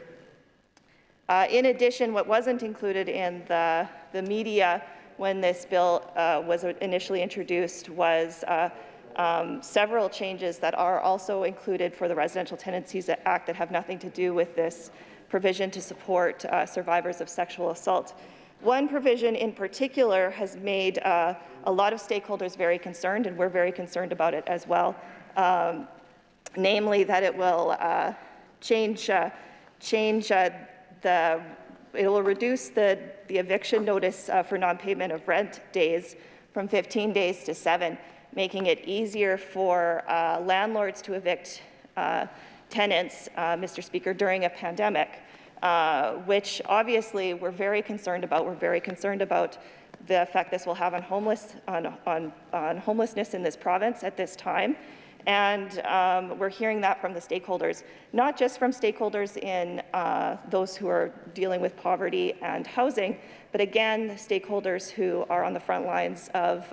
In addition, what wasn't included in the media when this bill was initially introduced was several changes that are also included for the Residential Tenancies Act that have nothing to do with this provision to support survivors of sexual assault. One provision in particular has made a lot of stakeholders very concerned, and we're very concerned about it as well, namely that it will it will reduce the eviction notice for non-payment of rent days from 15 days to 7, making it easier for landlords to evict tenants, Mr. Speaker, during a pandemic, which obviously we're very concerned about. We're very concerned about the effect this will have on homelessness in this province at this time. And we're hearing that from the stakeholders, not just from stakeholders in those who are dealing with poverty and housing, but again, stakeholders who are on the front lines of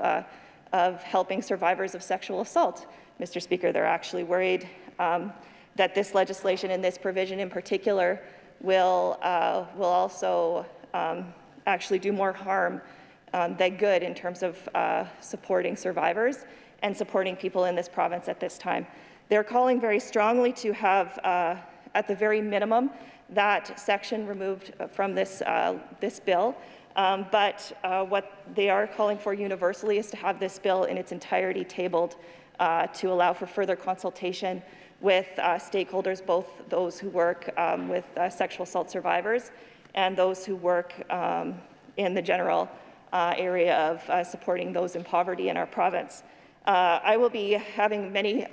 helping survivors of sexual assault. Mr. Speaker, they're actually worried that this legislation and this provision in particular will also actually do more harm than good in terms of supporting survivors and supporting people in this province at this time. They're calling very strongly to have, at the very minimum, that section removed from this bill. But what they are calling for universally is to have this bill in its entirety tabled to allow for further consultation with stakeholders, both those who work with sexual assault survivors and those who work in the general area of supporting those in poverty in our province. I will be having many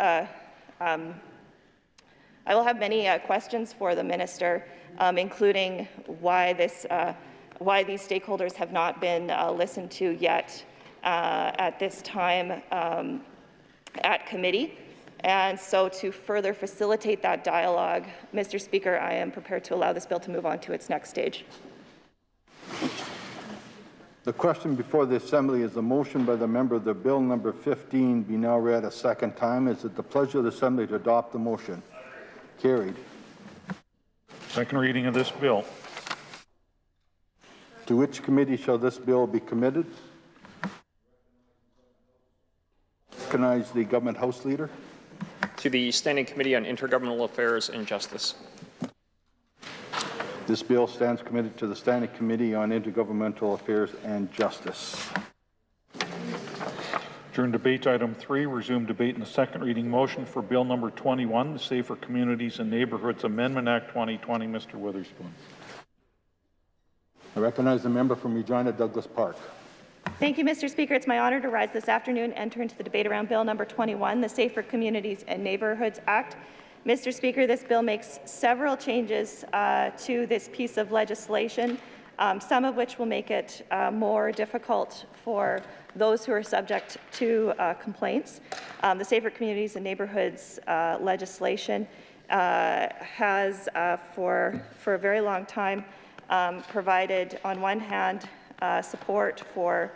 questions for the minister, including why these stakeholders have not been listened to yet at this time at committee. And so to further facilitate that dialogue, Mr. Speaker, I am prepared to allow this bill to move on to its next stage. The question before the Assembly is a motion by the member that Bill number 15 be now read a second time. Is it the pleasure of the Assembly to adopt the motion? Carried. Second reading of this bill. To which committee shall this bill be committed? Recognize the Government House Leader. To the Standing Committee on Intergovernmental Affairs and Justice. This bill stands committed to the Standing Committee on Intergovernmental Affairs and Justice. During debate item 3, resume debate in the second reading motion for Bill number 21, the Safer Communities and Neighbourhoods Amendment Act 2020. Mr. Witherspoon. I recognize the member from Regina Douglas Park. Thank you, Mr. Speaker. It's my honor to rise this afternoon and enter into the debate around Bill number 21, the Safer Communities and Neighbourhoods Act. Mr. Speaker, this bill makes several changes to this piece of legislation, some of which will make it more difficult for those who are subject to complaints. The Safer Communities and Neighbourhoods legislation has, for a very long time, provided, on one hand, support for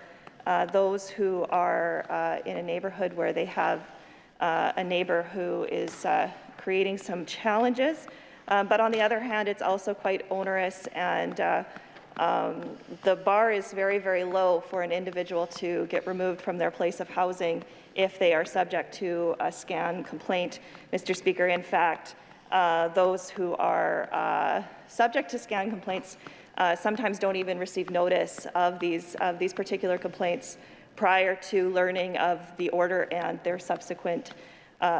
those who are in a neighbourhood where they have a neighbour who is creating some challenges, but on the other hand, it's also quite onerous, and the bar is very, very low for an individual to get removed from their place of housing if they are subject to a scan complaint. Mr. Speaker, in fact, those who are subject to scan complaints sometimes don't even receive notice of these particular complaints prior to learning of the order and their subsequent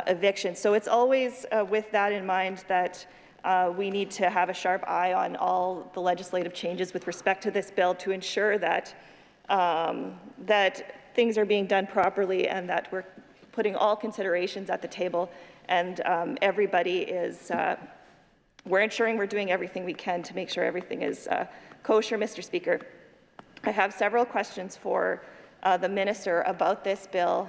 eviction. So it's always with that in mind that we need to have a sharp eye on all the legislative changes with respect to this bill to ensure that that things are being done properly and that we're putting all considerations at the table, and everybody is we're ensuring we're doing everything we can to make sure everything is kosher. Mr. Speaker, I have several questions for the minister about this bill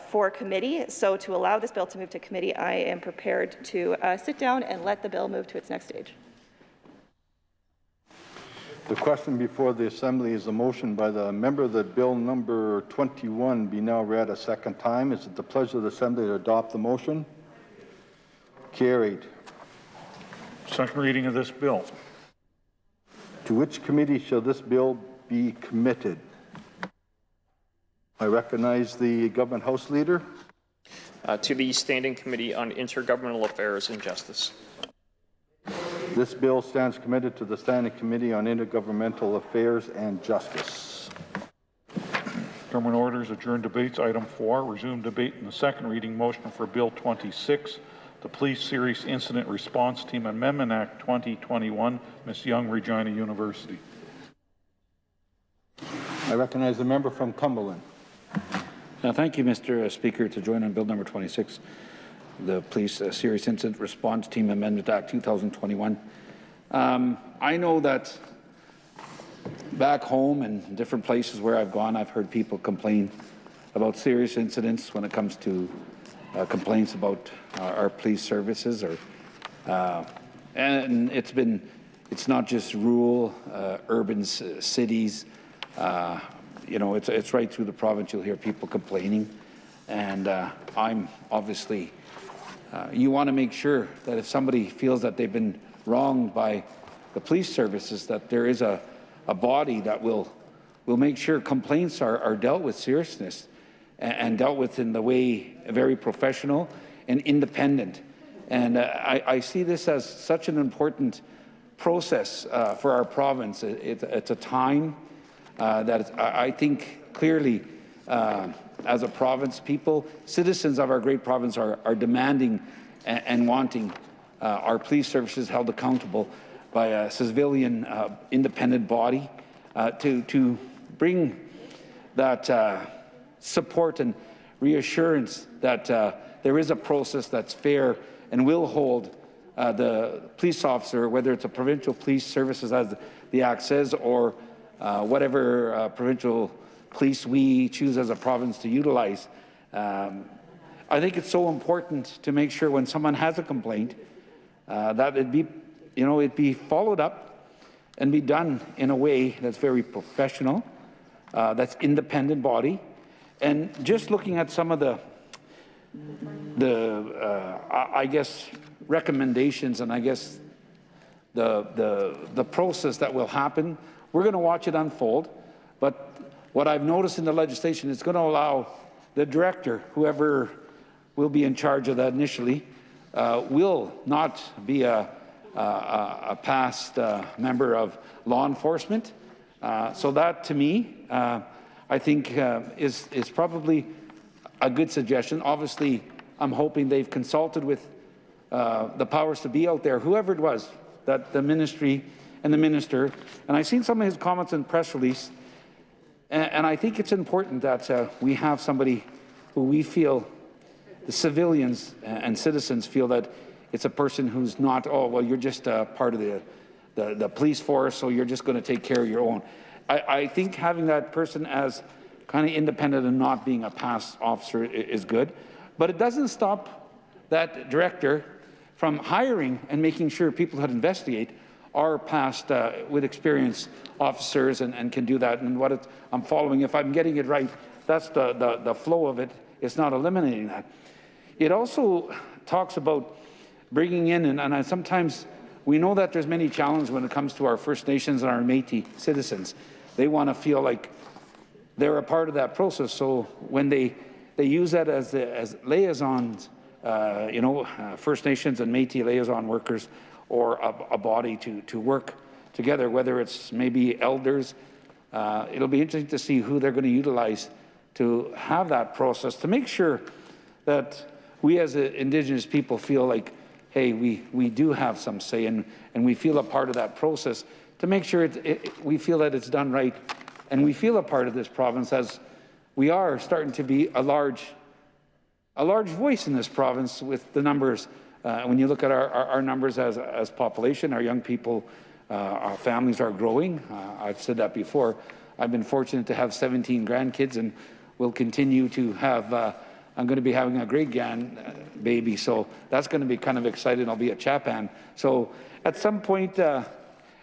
for committee. So to allow this bill to move to committee, I am prepared to sit down and let the bill move to its next stage. The question before the Assembly is a motion by the member that Bill number 21 be now read a second time. Is it the pleasure of the Assembly to adopt the motion? Carried. Second reading of this bill. To which committee shall this bill be committed? I recognize the Government House Leader. To the Standing Committee on Intergovernmental Affairs and Justice. This bill stands committed to the Standing Committee on Intergovernmental Affairs and Justice. Government orders adjourn debates. Item 4, resume debate in the second reading motion for Bill 26, the Police Serious Incident Response Team Amendment Act 2021. Ms. Young, Regina University. I recognize the member from Cumberland. Thank you, Mr. Speaker. To join on Bill number 26, the Police Serious Incident Response Team Amendment Act 2021. I know that back home and different places where I've gone, I've heard people complain about serious incidents when it comes to complaints about our police services, and it's not just rural, urban cities. You know, it's right through the province. You'll hear people complaining, and I'm obviously. You want to make sure that if somebody feels that they've been wronged by the police services, that there is a body that will make sure complaints are dealt with seriousness and dealt with in the way very professional and independent. And I see this as such an important process for our province. It's a time that I think clearly as a province, citizens of our great province are demanding and wanting our police services held accountable by a civilian independent body to bring that support and reassurance that there is a process that's fair and will hold the police officer, whether it's a provincial police services as the Act says, or whatever provincial police we choose as a province to utilize. I think it's so important to make sure when someone has a complaint that it be followed up and be done in a way that's very professional, that's independent body. And just looking at some of I guess, recommendations and I guess the process that will happen, we're going to watch it unfold. But what I've noticed in the legislation is going to allow the director, whoever will be in charge of that initially, will not be a past member of law enforcement. So that, to me, I think is probably a good suggestion. Obviously, I'm hoping they've consulted with the powers to be out there, whoever it was, that the ministry and the minister. And I've seen some of his comments in the press release, and I think it's important that we have somebody who we feel, the civilians and citizens feel that it's a person who's not, oh, well, you're just part of the police force, so you're just going to take care of your own. I think having that person as kind of independent and not being a past officer is good, but it doesn't stop that director from hiring and making sure people that investigate are past with experienced officers and can do that. And what I'm following, if I'm getting it right, that's the flow of it. It's not eliminating that. It also talks about bringing in, and sometimes we know that there's many challenges when it comes to our First Nations and our Métis citizens. They want to feel like they're a part of that process. So when they use that as liaisons, First Nations and Métis liaison workers, or a body to work together, whether it's maybe elders, it'll be interesting to see who they're going to utilize to have that process, to make sure that we as Indigenous people feel like, hey, we do have some say, and we feel a part of that process, to make sure we feel that it's done right, and we feel a part of this province, as we are starting to be a large voice in this province with the numbers. When you look at our numbers as population, our young people, our families are growing. I've said that before. I've been fortunate to have 17 grandkids, and will continue to have, I'm going to be having a great grandbaby, so that's going to be kind of exciting. I'll be a chapan. So at some point,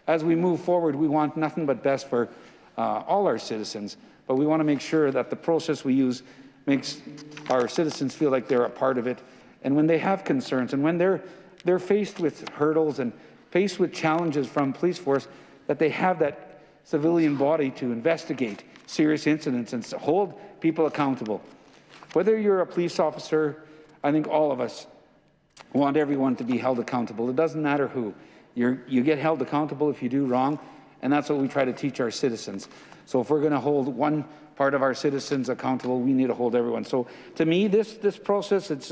as we move forward, we want nothing but best for all our citizens, but we want to make sure that the process we use makes our citizens feel like they're a part of it. And when they have concerns, and when they're faced with hurdles and faced with challenges from police force, that they have that civilian body to investigate serious incidents and hold people accountable. Whether you're a police officer, I think all of us want everyone to be held accountable. It doesn't matter who. You get held accountable if you do wrong, and that's what we try to teach our citizens. So if we're going to hold one part of our citizens accountable, we need to hold everyone. So to me, this process, it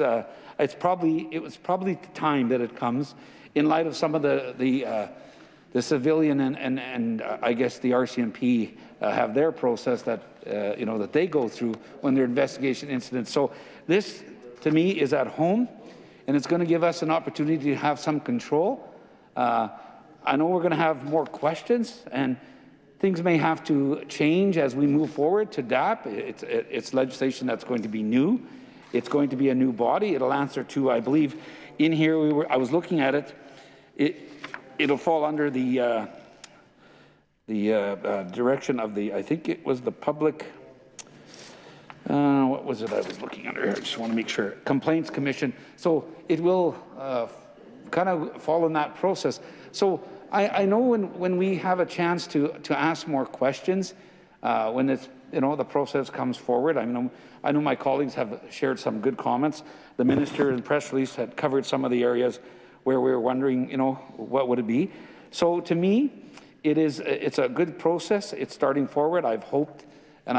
was probably time that it comes in light of some of the civilian and I guess the RCMP have their process that that they go through when they're investigation incidents. So this, to me, is at home, and it's going to give us an opportunity to have some control. I know we're going to have more questions, and things may have to change as we move forward to DAP. It's legislation that's going to be new. It's going to be a new body. It'll answer to, I believe, in here I was looking at it. It'll fall under the direction of I think it was the public. What was it I was looking under here? I just want to make sure. Complaints Commission. So it will kind of fall in that process. So I know when we have a chance to ask more questions, when it's the process comes forward. I know my colleagues have shared some good comments. The minister in press release had covered some of the areas where we were wondering, what would it be. So to me, it's a good process. It's starting forward. I've hoped, and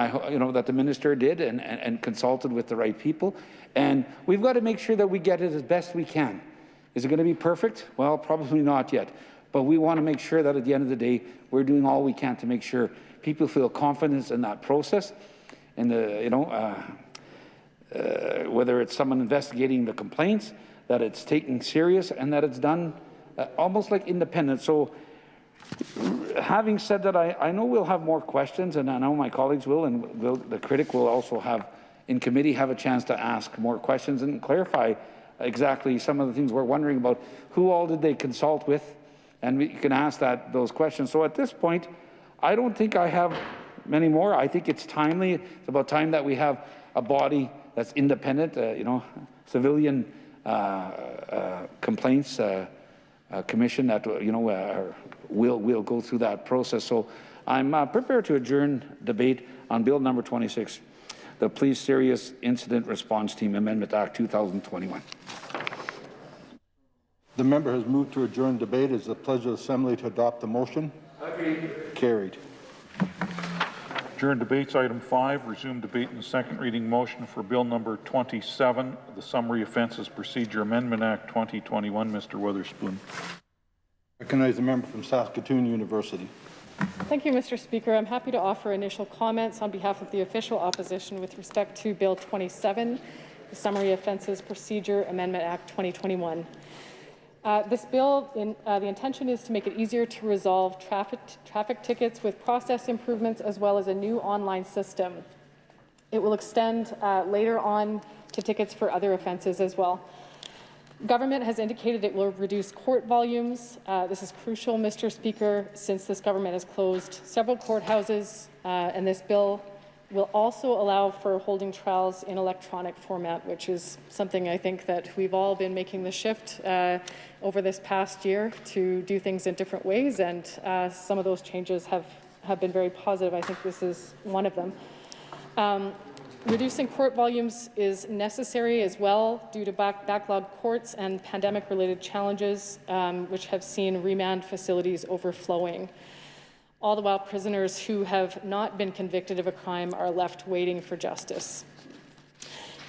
that the minister did and consulted with the right people. And we've got to make sure that we get it as best we can. Is it going to be perfect? Well, probably not yet. But we want to make sure that at the end of the day, we're doing all we can to make sure people feel confidence in that process. And whether it's someone investigating the complaints, that it's taken serious, and that it's done almost like independent. So having said that, I know we'll have more questions, and I know my colleagues will, and the critic will also have, in committee, have a chance to ask more questions and clarify exactly some of the things we're wondering about. Who all did they consult with? and you can ask those questions. So at this point, I don't think I have many more. I think it's timely. It's about time that we have a body that's independent, civilian complaints commission that, will go through that process. So I'm prepared to adjourn debate on Bill number 26, the Police Serious Incident Response Team Amendment Act 2021. The member has moved to adjourn debate. Is the pleasure of the Assembly to adopt the motion? Agreed. Carried. Adjourn debates, item 5. Resume debate in the second reading motion for Bill number 27, the Summary Offences Procedure Amendment Act 2021. Mr. Witherspoon. Recognize the member from Saskatoon University. Thank you, Mr. Speaker. I'm happy to offer initial comments on behalf of the official opposition with respect to Bill 27, the Summary Offences Procedure Amendment Act 2021. This bill, the intention is to make it easier to resolve traffic tickets with process improvements as well as a new online system. It will extend later on to tickets for other offences as well. Government has indicated it will reduce court volumes. This is crucial, Mr. Speaker, since this government has closed several courthouses, and this bill will also allow for holding trials in electronic format, which is something I think that we've all been making the shift over this past year to do things in different ways, and some of those changes have been very positive. I think this is one of them. Reducing court volumes is necessary as well due to backlogged courts and pandemic-related challenges, which have seen remand facilities overflowing. All the while, prisoners who have not been convicted of a crime are left waiting for justice.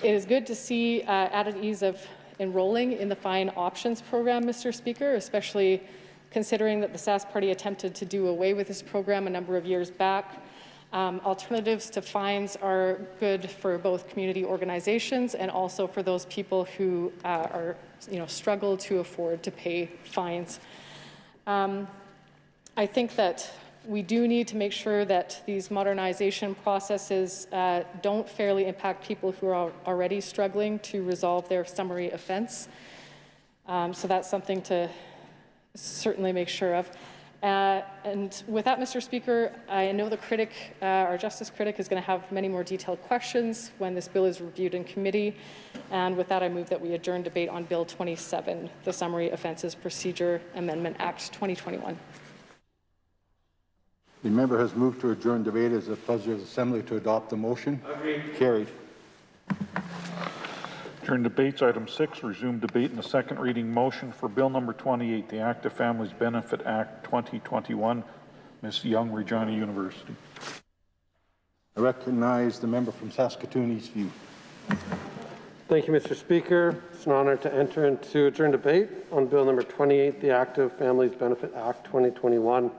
It is good to see added ease of enrolling in the Fine Options program, Mr. Speaker, especially considering that the Sask Party attempted to do away with this program a number of years back. Alternatives to fines are good for both community organizations and also for those people who struggle to afford to pay fines. I think that we do need to make sure that these modernization processes don't fairly impact people who are already struggling to resolve their summary offense. So that's something to certainly make sure of. And with that, Mr. Speaker, I know the critic, our justice critic, is going to have many more detailed questions when this bill is reviewed in committee. And with that, I move that we adjourn debate on Bill 27, the Summary Offences Procedure Amendment Act 2021. The member has moved to adjourn debate. Is the pleasure of the Assembly to adopt the motion? Agreed. Carried. Adjourn debates, item 6. Resume debate in the second reading motion for Bill number 28, the Active Families Benefit Act 2021. Ms. Young, Regina University. I recognize the member from Saskatoon Eastview. Thank you, Mr. Speaker. It's an honor to enter into adjourn debate on Bill number 28, the Active Families Benefit Act 2021.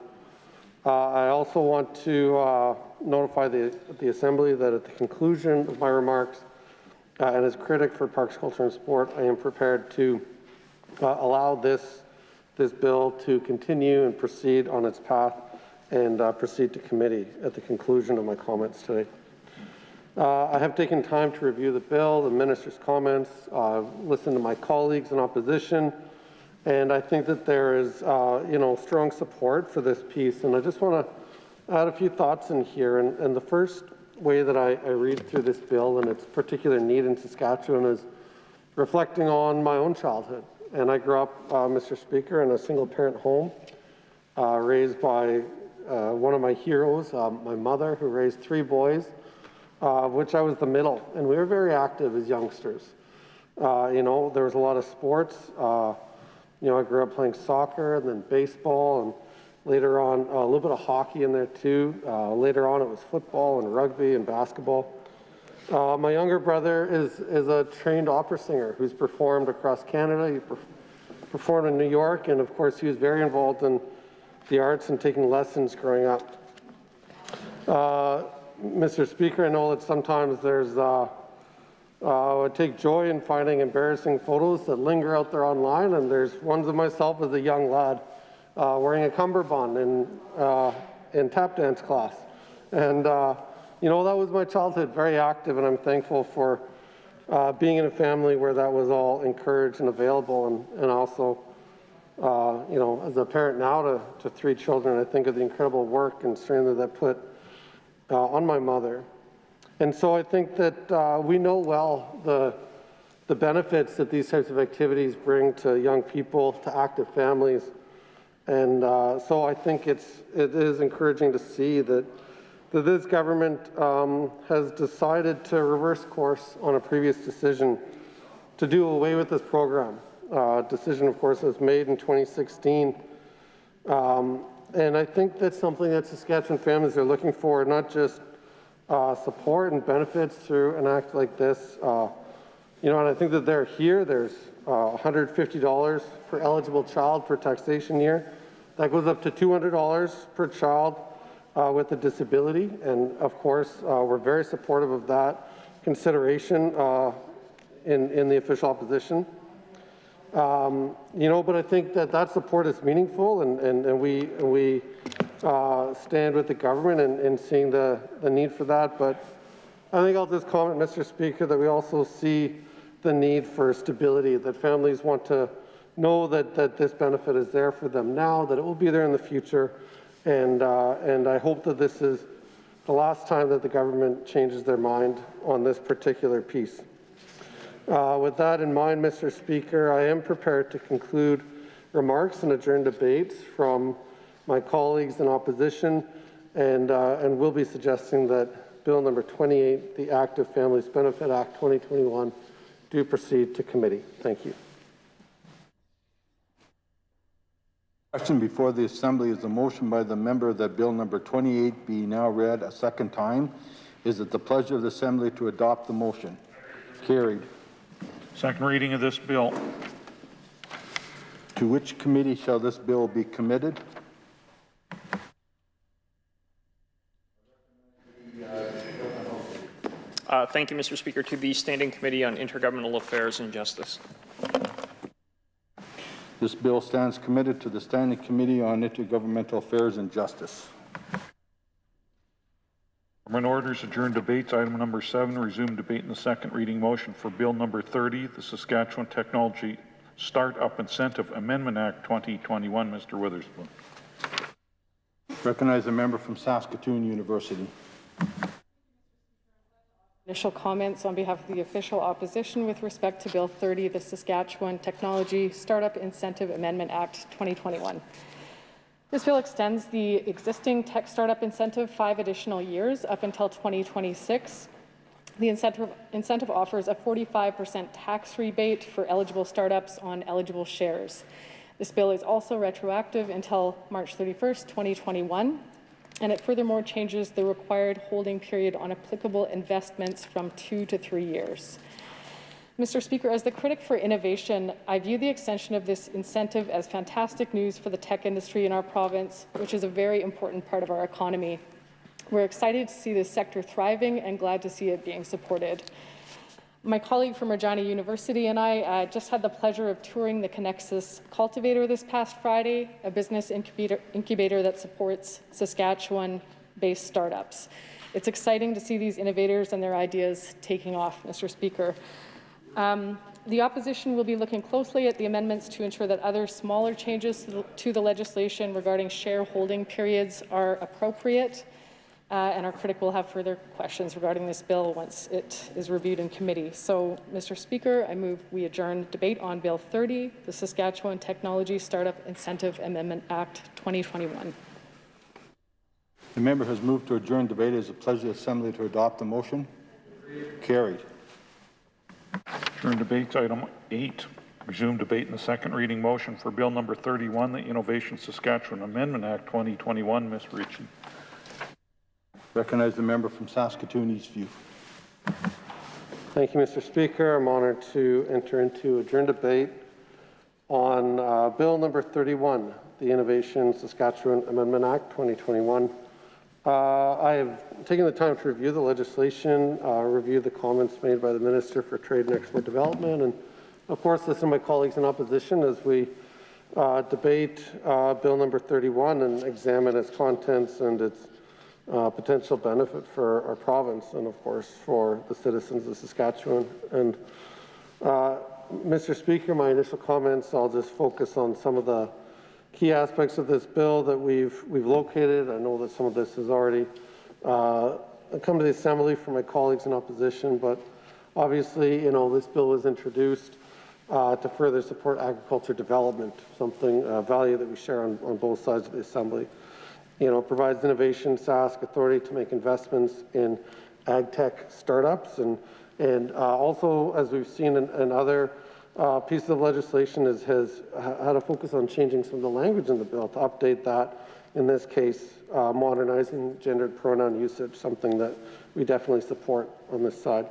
I also want to notify the Assembly that at the conclusion of my remarks, and as critic for Parks, Culture and Sport, I am prepared to allow this bill to continue and proceed on its path and proceed to committee at the conclusion of my comments today. I have taken time to review the bill, the minister's comments, listen to my colleagues in opposition, and I think that there is, strong support for this piece. And I just want to add a few thoughts in here. And the first way that I read through this bill and its particular need in Saskatchewan is reflecting on my own childhood. And I grew up, Mr. Speaker, in a single-parent home, raised by one of my heroes, my mother, who raised 3 boys, of which I was the middle. And we were very active as youngsters. There was a lot of sports. I grew up playing soccer and then baseball, and later on a little bit of hockey in there too. Later on it was football and rugby and basketball. My younger brother is a trained opera singer who's performed across Canada. He performed in New York, and of course he was very involved in the arts and taking lessons growing up. Mr. Speaker, I know that sometimes there's I would take joy in finding embarrassing photos that linger out there online, and there's ones of myself as a young lad wearing a cummerbund in tap dance class. And, that was my childhood, very active, and I'm thankful for being in a family where that was all encouraged and available, and also You know, as a parent now to 3 children, I think of the incredible work and strain that that put on my mother. And so I think that we know well the benefits that these types of activities bring to young people, to active families. And so I think it is encouraging to see that this government has decided to reverse course on a previous decision to do away with this program. Decision, of course, was made in 2016. And I think that's something that Saskatchewan families are looking for, not just support and benefits through an act like this. You know, and I think that there's $150 per eligible child per taxation year. That goes up to $200 per child with a disability. And of course, we're very supportive of that consideration in the official opposition. You know, but I think that support is meaningful, and we stand with the government in seeing the need for that. But I think I'll just comment, Mr. Speaker, that we also see the need for stability, that families want to know that this benefit is there for them now, that it will be there in the future, and I hope that this is the last time that the government changes their mind on this particular piece. With that in mind, Mr. Speaker, I am prepared to conclude remarks and adjourn debates from my colleagues in opposition, and will be suggesting that Bill number 28, the Active Families Benefit Act 2021, do proceed to committee. Thank you. Question before the Assembly is a motion by the member that Bill number 28 be now read a second time. Is it the pleasure of the Assembly to adopt the motion? Carried. Second reading of this bill. To which committee shall this bill be committed? Thank you, Mr. Speaker. To the Standing Committee on Intergovernmental Affairs and Justice. This bill stands committed to the Standing Committee on Intergovernmental Affairs and Justice. Government orders adjourn debates. Item number 7, resume debate in the second reading motion for Bill number 30, the Saskatchewan Technology Startup Incentive Amendment Act 2021. Mr. Witherspoon. Recognize a member from Saskatoon University. Initial comments on behalf of the official opposition with respect to Bill 30, the Saskatchewan Technology Startup Incentive Amendment Act 2021. This bill extends the existing tech startup incentive 5 additional years up until 2026. The incentive offers a 45% tax rebate for eligible startups on eligible shares. This bill is also retroactive until March 31st, 2021. And it furthermore changes the required holding period on applicable investments from 2 to 3 years. Mr. Speaker, as the critic for innovation, I view the extension of this incentive as fantastic news for the tech industry in our province, which is a very important part of our economy. We're excited to see this sector thriving and glad to see it being supported. My colleague from Regina University and I just had the pleasure of touring the Connexus Cultivator this past Friday, a business incubator that supports Saskatchewan-based startups. It's exciting to see these innovators and their ideas taking off, Mr. Speaker. The opposition will be looking closely at the amendments to ensure that other smaller changes to the legislation regarding shareholding periods are appropriate. And our critic will have further questions regarding this bill once it is reviewed in committee. So, Mr. Speaker, I move we adjourn debate on Bill 30, the Saskatchewan Technology Startup Incentive Amendment Act 2021. The member has moved to adjourn debate. It is a pleasure of the Assembly to adopt the motion. Carried. Adjourn debates. Item 8, resume debate in the second reading motion for Bill number 31, the Innovation Saskatchewan Amendment Act 2021. Ms. Ritchie. Recognize the member from Saskatoon Eastview. Thank you, Mr. Speaker. I'm honored to enter into adjourned debate on Bill number 31, the Innovation Saskatchewan Amendment Act 2021. I have taken the time to review the legislation, review the comments made by the Minister for Trade and Export Development, and of course listen to my colleagues in opposition as we debate Bill number 31 and examine its contents and its potential benefit for our province and, of course, for the citizens of Saskatchewan. And Mr. Speaker, my initial comments, I'll just focus on some of the key aspects of this bill that we've located. I know that some of this has already come to the Assembly from my colleagues in opposition, but obviously, this bill was introduced to further support agriculture development, something, value that we share on both sides of the Assembly. It provides Innovation Sask authority to make investments in ag tech startups, and also, as we've seen in other pieces of legislation, has had a focus on changing some of the language in the bill to update that. In this case, modernizing gendered pronoun usage, something that we definitely support on this side.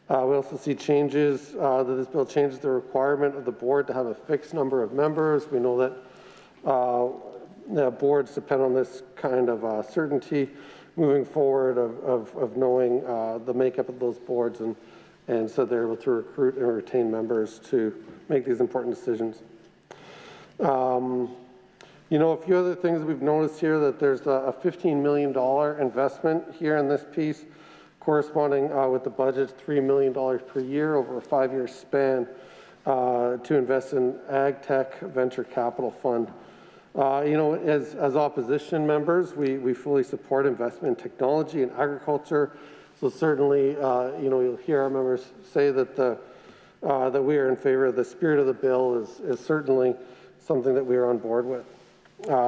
We also see changes, that this bill changes the requirement of the board to have a fixed number of members. We know that boards depend on this kind of certainty moving forward of knowing the makeup of those boards, and so they're able to recruit and retain members to make these important decisions. A few other things we've noticed here, that there's a $15 million investment here in this piece, corresponding with the budget, $3 million per year over a 5-year span to invest in ag tech venture capital fund. As opposition members, we fully support investment in technology and agriculture. So certainly, you'll hear our members say that that we are in favor of the spirit of the bill is certainly something that we are on board with.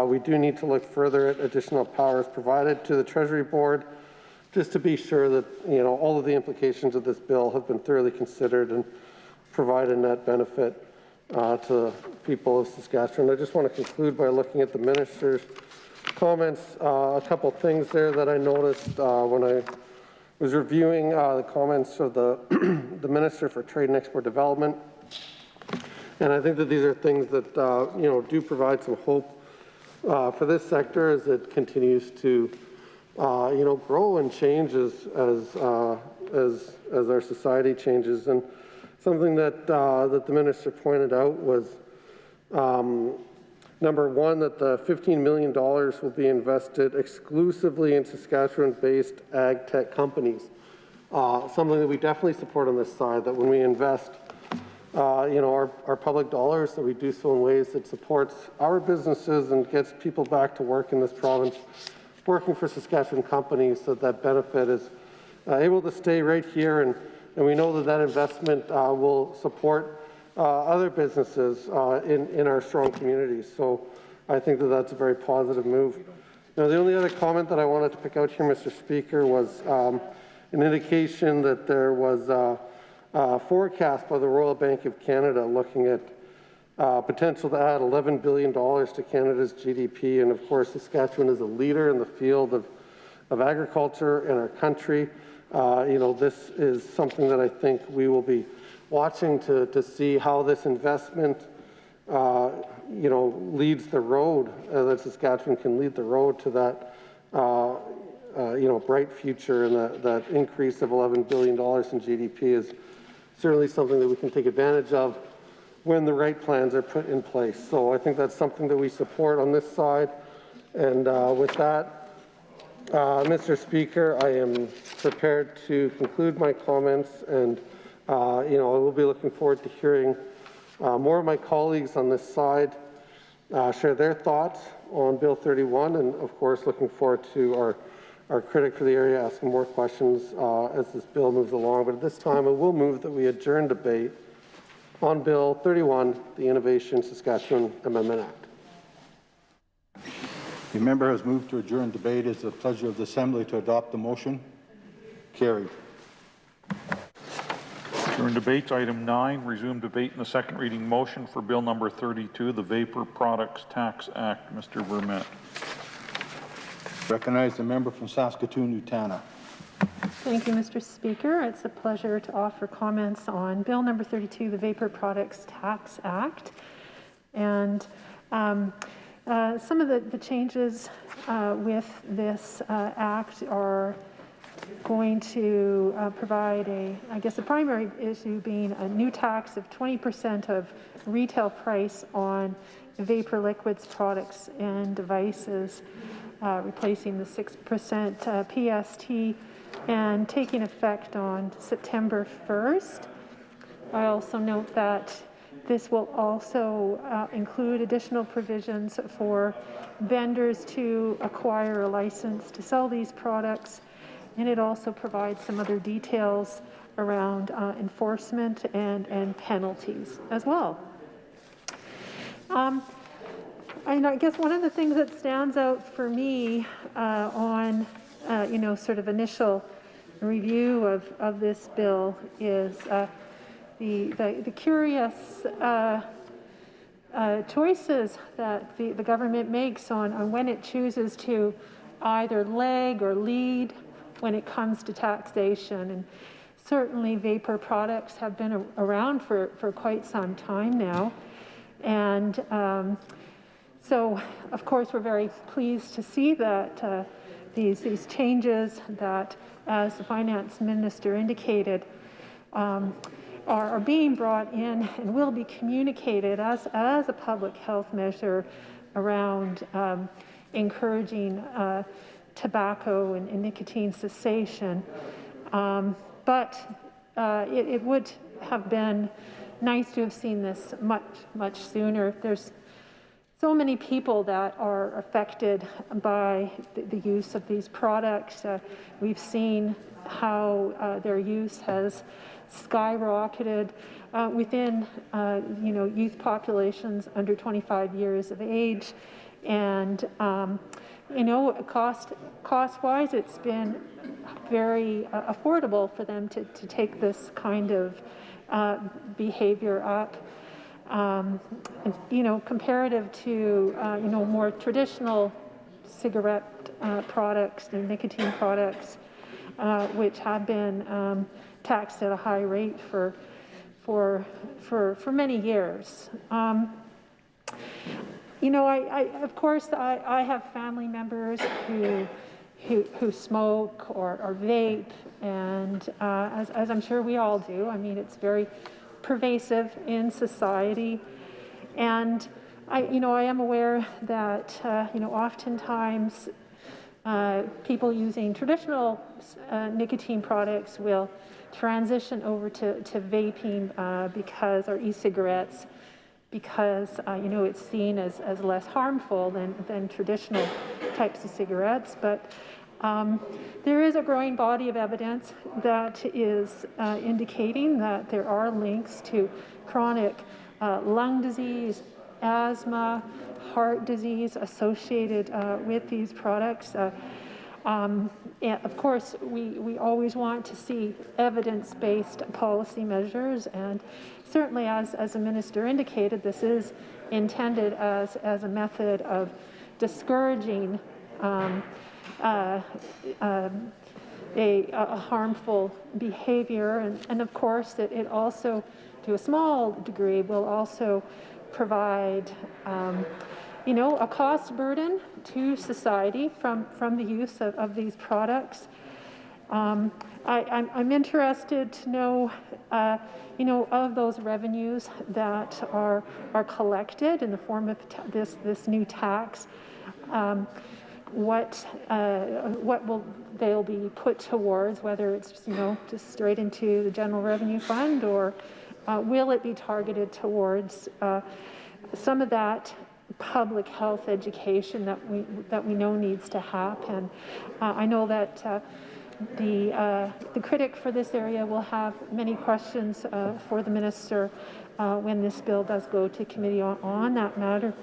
We do need to look further at additional powers provided to the Treasury Board, just to be sure that all of the implications of this bill have been thoroughly considered and provide a net benefit to the people of Saskatchewan. I just want to conclude by looking at the minister's comments. A couple things there that I noticed when I was reviewing the comments of the Minister for Trade and Export Development, and I think that these are things that do provide some hope for this sector as it continues to grow and change as our society changes. And something that the minister pointed out was, number one, that the $15 million will be invested exclusively in Saskatchewan-based ag tech companies. Something that we definitely support on this side, that when we invest our public dollars, that we do so in ways that supports our businesses and gets people back to work in this province, working for Saskatchewan companies, so that benefit is able to stay right here, and we know that investment will support other businesses in our strong communities. So I think that that's a very positive move. Now, the only other comment that I wanted to pick out here, Mr. Speaker, was an indication that there was a forecast by the Royal Bank of Canada looking at potential to add $11 billion to Canada's GDP. And of course, Saskatchewan is a leader in the field of agriculture in our country. This is something that I think we will be watching to see how this investment, leads the road, that Saskatchewan can lead the road to that, bright future, and that increase of $11 billion in GDP is certainly something that we can take advantage of when the right plans are put in place. So I think that's something that we support on this side. And with that, Mr. Speaker, I am prepared to conclude my comments, and I will be looking forward to hearing more of my colleagues on this side share their thoughts on Bill 31, and of course looking forward to our critic for the area asking more questions as this bill moves along. But at this time, I will move that we adjourn debate on Bill 31, the Innovation Saskatchewan Amendment Act. The member has moved to adjourn debate. It is the pleasure of the Assembly to adopt the motion. Carried. Adjourn debates. Item 9, resume debate in the second reading motion for Bill number 32, the Vapor Products Tax Act. Mr. Vermette. Recognize the member from Saskatoon, Utana. Thank you, Mr. Speaker. It's a pleasure to offer comments on Bill number 32, the Vapor Products Tax Act. And some of the changes with this act are going to provide the primary issue being a new tax of 20% of retail price on vapor liquids products and devices, replacing the 6% PST, and taking effect on September 1st. I also note that this will also include additional provisions for vendors to acquire a license to sell these products, and it also provides some other details around enforcement and penalties as well. And I guess one of the things that stands out for me on, sort of initial review of this bill is the curious choices that the government makes on when it chooses to either lag or lead when it comes to taxation. And certainly vapor products have been around for quite some time now. And so, of course, we're very pleased to see that these changes that, as the Finance Minister indicated, are being brought in and will be communicated as a public health measure around encouraging tobacco and nicotine cessation. But it would have been nice to have seen this much sooner. There's so many people that are affected by the use of these products. We've seen how their use has skyrocketed within youth populations under 25 years of age, and cost-wise, it's been very affordable for them to take this kind of behavior up. Comparative to more traditional cigarette products and nicotine products, which have been taxed at a high rate for many years. Of course, I have family members who smoke or vape, and as I'm sure we all do, I mean, it's very pervasive in society. And I am aware that oftentimes people using traditional nicotine products will transition over to vaping or e-cigarettes because it's seen as less harmful than traditional types of cigarettes. But there is a growing body of evidence that is indicating that there are links to chronic lung disease, asthma, heart disease associated with these products. And of course, we always want to see evidence-based policy measures, and certainly, as the minister indicated, this is intended as a method of discouraging a harmful behavior, and of course it also, to a small degree, will also provide a cost burden to society from the use of these products. I'm interested to know, of those revenues that are collected in the form of this new tax, what will they'll be put towards, whether it's just straight into the general revenue fund, or will it be targeted towards some of that public health education that we know needs to happen. I know that the critic for this area will have many questions for the minister when this bill does go to committee on that matter.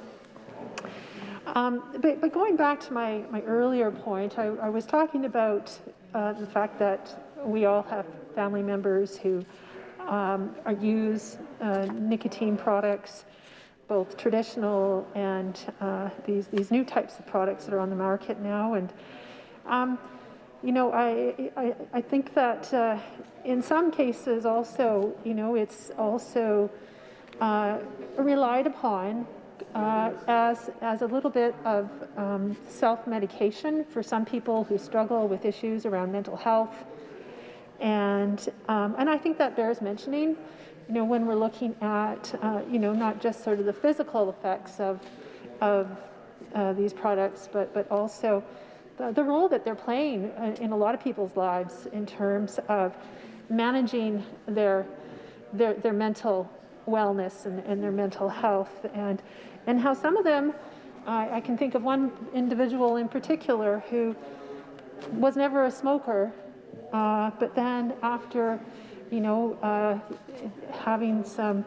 But going back to my earlier point, I was talking about the fact that we all have family members who use nicotine products, both traditional and these new types of products that are on the market now. And I think that in some cases also, it's also relied upon as a little bit of self-medication for some people who struggle with issues around mental health. And I think that bears mentioning, when we're looking at, not just sort of the physical effects of these products, but also the role that they're playing in a lot of people's lives in terms of managing their their mental wellness and their mental health, and how some of them, I can think of one individual in particular who was never a smoker, but then after, having some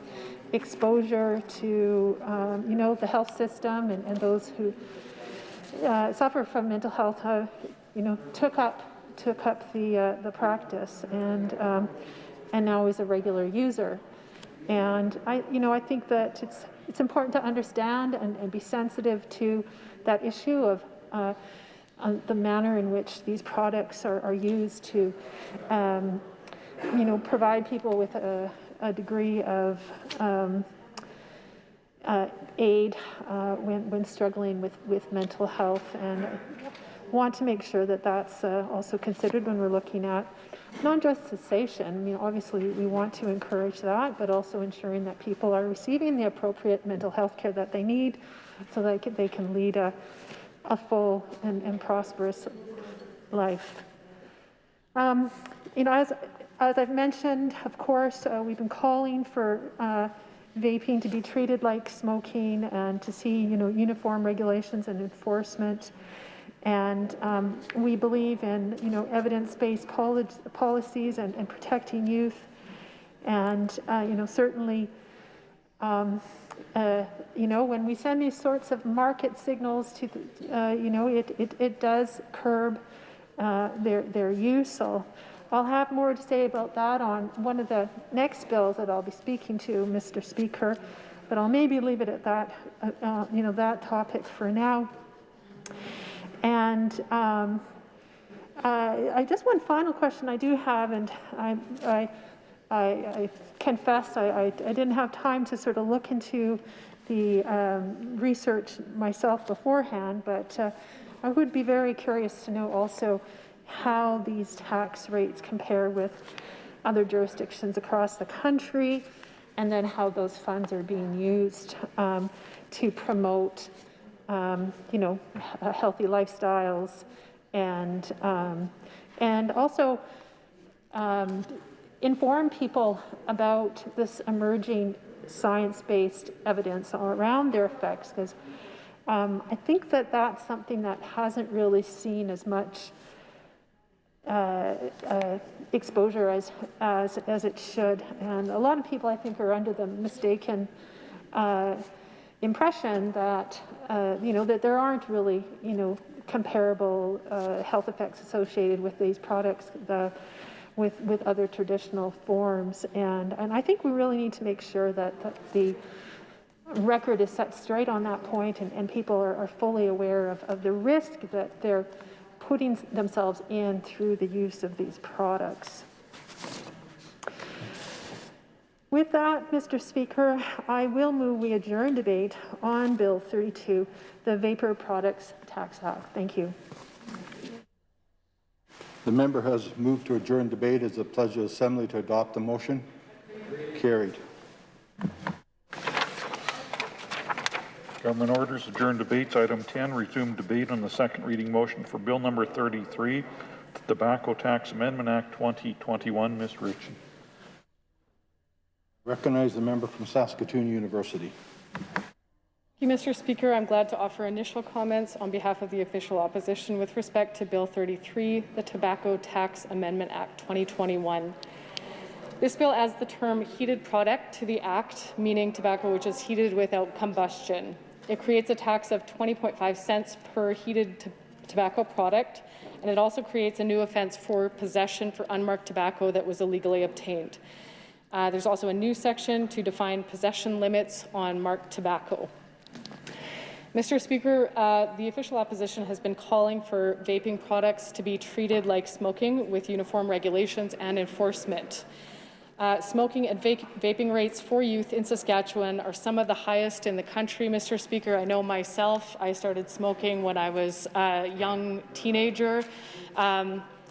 exposure to, the health system and those who suffer from mental health, took up the practice and now is a regular user. And I think that it's important to understand and be sensitive to that issue of the manner in which these products are used to, provide people with a degree of aid when struggling with mental health, and want to make sure that that's also considered when we're looking at not just cessation. I mean, obviously we want to encourage that, but also ensuring that people are receiving the appropriate mental health care that they need so that they can lead a full and prosperous life. As I've mentioned, of course, we've been calling for vaping to be treated like smoking and to see, uniform regulations and enforcement. And we believe in, evidence-based policies and protecting youth. And, certainly, when we send these sorts of market signals to, it does curb their use. I'll have more to say about that on one of the next bills that I'll be speaking to, Mr. Speaker, but I'll maybe leave it at that, that topic for now. And I just one final question I do have, and I confess I didn't have time to sort of look into the research myself beforehand, but I would be very curious to know also how these tax rates compare with other jurisdictions across the country, and then how those funds are being used to promote healthy lifestyles and also inform people about this emerging science-based evidence around their effects, because I think that that's something that hasn't really seen as much exposure as it should. And a lot of people, I think, are under the mistaken impression that that there aren't really comparable health effects associated with these products with other traditional forms, and I think we really need to make sure that the record is set straight on that point, and people are fully aware of the risk that they're putting themselves in through the use of these products. With that, Mr. Speaker, I will move we adjourn debate on Bill 32, the Vapor Products Tax Act. Thank you. The member has moved to adjourn debate. Is the pleasure of the Assembly to adopt the motion? Carried. Government orders adjourn debates. Item 10, resume debate on the second reading motion for Bill number 33, the Tobacco Tax Amendment Act 2021. Ms. Ritchie. Recognize the member from Saskatoon University. Thank you, Mr. Speaker. I'm glad to offer initial comments on behalf of the official opposition with respect to Bill 33, the Tobacco Tax Amendment Act 2021. This bill adds the term heated product to the Act, meaning tobacco which is heated without combustion. It creates a tax of 20.5 cents per heated tobacco product, and it also creates a new offence for possession for unmarked tobacco that was illegally obtained. There's also a new section to define possession limits on marked tobacco. Mr. Speaker, the official opposition has been calling for vaping products to be treated like smoking with uniform regulations and enforcement. Smoking and vaping rates for youth in Saskatchewan are some of the highest in the country, Mr. Speaker. I know myself, I started smoking when I was a young teenager,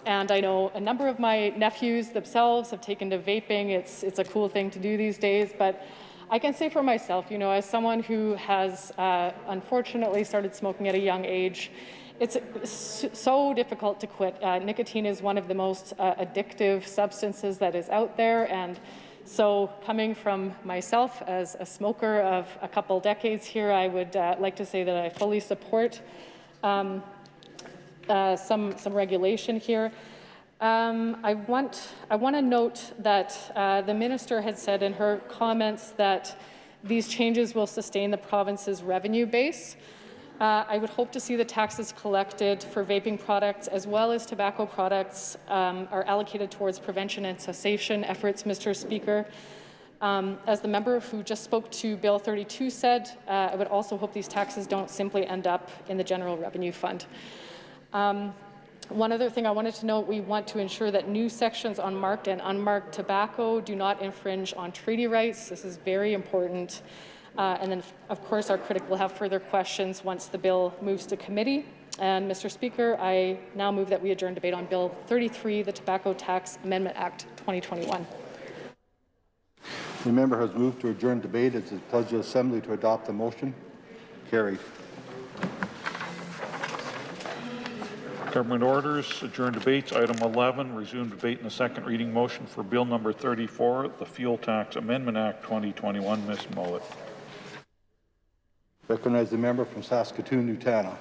and I know a number of my nephews themselves have taken to vaping. It's a cool thing to do these days, but I can say for myself, as someone who has unfortunately started smoking at a young age, it's so difficult to quit. Nicotine is one of the most addictive substances that is out there, and So coming from myself as a smoker of a couple decades here, I would like to say that I fully support some regulation here. I want to note that the minister had said in her comments that these changes will sustain the province's revenue base. I would hope to see the taxes collected for vaping products as well as tobacco products are allocated towards prevention and cessation efforts, Mr. Speaker. As the member who just spoke to Bill 32 said, I would also hope these taxes don't simply end up in the General Revenue Fund. One other thing I wanted to note, we want to ensure that new sections on marked and unmarked tobacco do not infringe on treaty rights. This is very important. And then, of course, our critic will have further questions once the bill moves to committee. And, Mr. Speaker, I now move that we adjourn debate on Bill 33, the Tobacco Tax Amendment Act 2021. The member has moved to adjourn debate. It's his pledge of assembly to adopt the motion. Carried. Government orders, adjourn debates. Item 11, resume debate in the second reading motion for Bill number 34, the Fuel Tax Amendment Act 2021. Ms. Mullet. Recognize the member from Saskatoon, Utana.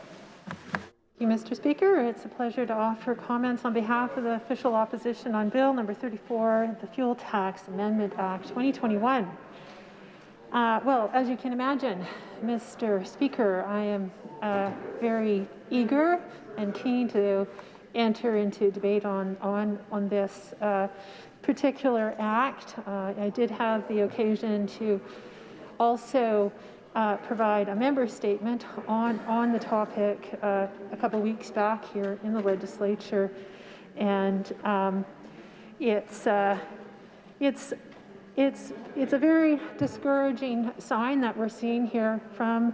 Thank you, Mr. Speaker. It's a pleasure to offer comments on behalf of the official opposition on Bill number 34, the Fuel Tax Amendment Act 2021. Well, as you can imagine, Mr. Speaker, I am very eager and keen to enter into debate on this particular act. I did have the occasion to also provide a member statement on the topic a couple weeks back here in the legislature, and it's a very discouraging sign that we're seeing here from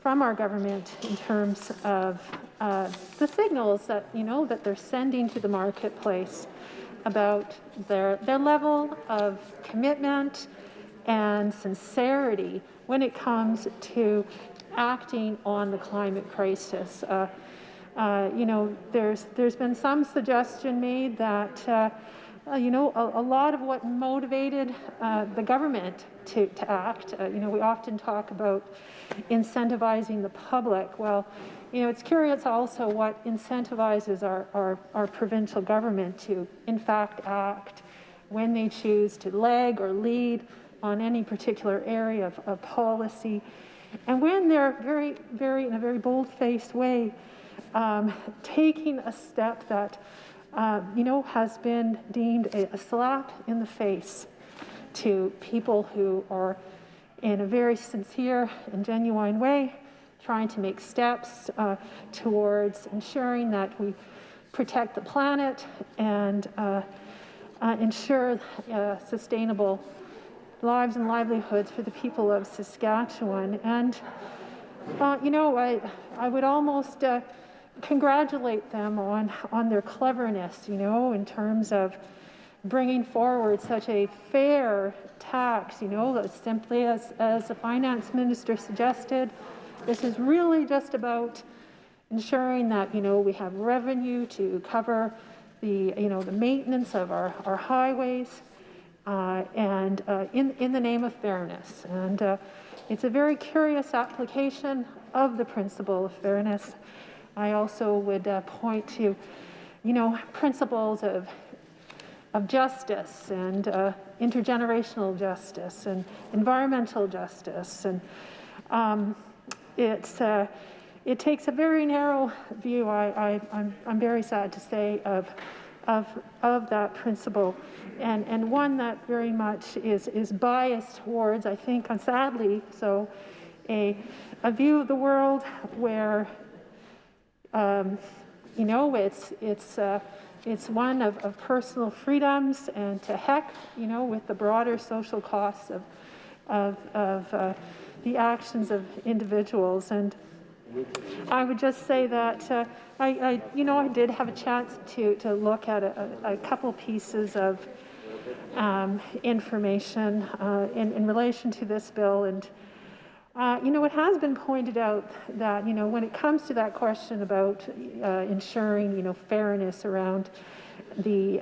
our government in terms of the signals that that they're sending to the marketplace about their level of commitment and sincerity when it comes to acting on the climate crisis. There's been some suggestion made that a lot of what motivated the government to act. We often talk about incentivizing the public. Well, it's curious also what incentivizes our provincial government to, in fact, act when they choose to lag or lead on any particular area of policy, and when they're in a very bold-faced way taking a step that has been deemed a slap in the face to people who are, in a very sincere and genuine way, trying to make steps towards ensuring that we protect the planet and ensure sustainable lives and livelihoods for the people of Saskatchewan. And, I would almost congratulate them on their cleverness, in terms of bringing forward such a fair tax, simply as the finance minister suggested. This is really just about ensuring that, we have revenue to cover the maintenance of our highways, and in the name of fairness. And it's a very curious application of the principle of fairness. I also would point to, principles of justice and intergenerational justice and environmental justice. And it takes a very narrow view, I'm very sad to say, of that principle, and one that very much is biased towards, I think, sadly, so a view of the world where it's one of personal freedoms, and to heck, with the broader social costs of the actions of individuals. And I would just say that I did have a chance to look at a couple pieces of information in relation to this bill, and it has been pointed out that when it comes to that question about ensuring fairness around the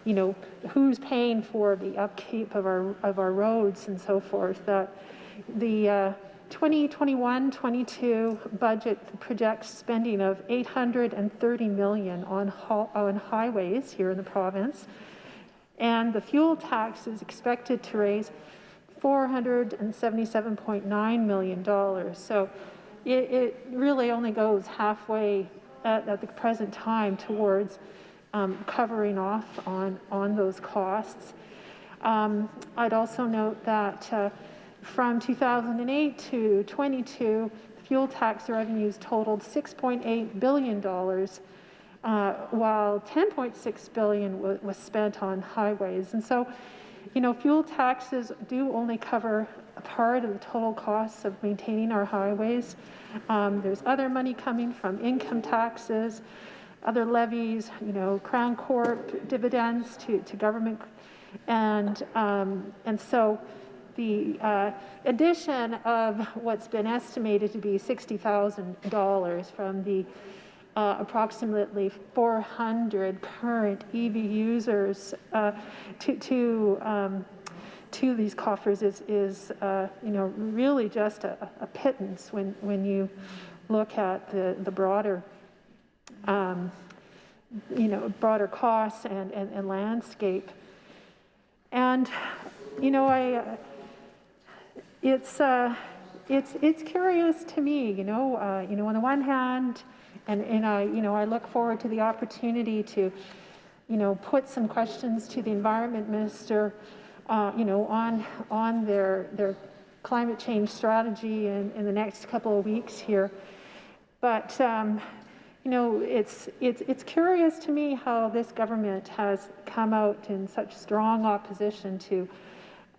you know, who's paying for the upkeep of our roads and so forth. That the 2021-22 budget projects spending of $830 million on highways here in the province, and the fuel tax is expected to raise $477.9 million. So it really only goes halfway at the present time towards covering off on those costs. I'd also note that from 2008 to 22, fuel tax revenues totaled $6.8 billion, while $10.6 billion was spent on highways. And so, you know, fuel taxes do only cover a part of the total costs of maintaining our highways. There's other money coming from income taxes, other levies, you know, Crown Corp dividends to government, and so the addition of what's been estimated to be $60,000 from the approximately 400 current EV users to these coffers is you know, really just a pittance when you look at the broader you know, broader costs and landscape. And you know, it's curious to me, you know, on the one hand, and I, you know, I look forward to the opportunity to, you know, put some questions to the Environment Minister, you know, on their climate change strategy in the next couple of weeks here. But you know, it's curious to me how this government has come out in such strong opposition to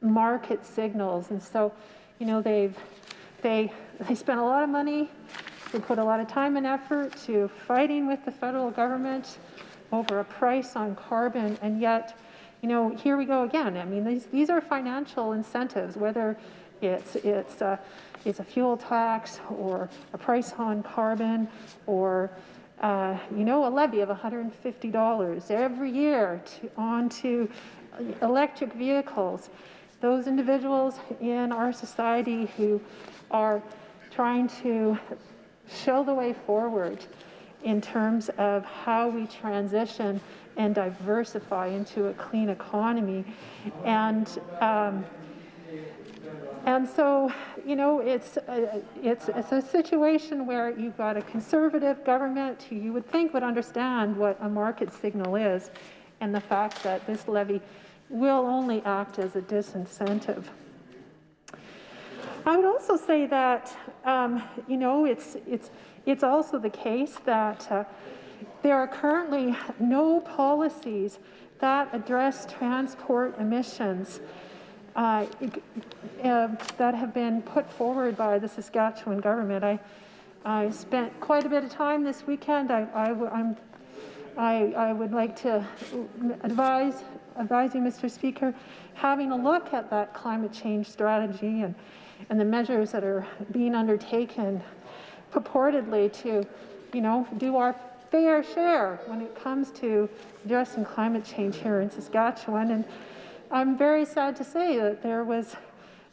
market signals, and so, you know, they spent a lot of money. They put a lot of time and effort to fighting with the federal government over a price on carbon, and yet, you know, here we go again. I mean, these are financial incentives, whether it's a fuel tax or a price on carbon or you know, a levy of $150 every year onto electric vehicles. Those individuals in our society who are trying to show the way forward in terms of how we transition and diversify into a clean economy. And so, you know, it's a situation where you've got a conservative government who you would think would understand what a market signal is, and the fact that this levy will only act as a disincentive. I would also say that, you know, it's also the case that there are currently no policies that address transport emissions that have been put forward by the Saskatchewan government. I spent quite a bit of time this weekend. I would like to advise you, Mr. Speaker, having a look at that climate change strategy and the measures that are being undertaken purportedly to, you know, do our fair share when it comes to addressing climate change here in Saskatchewan. And I'm very sad to say that there was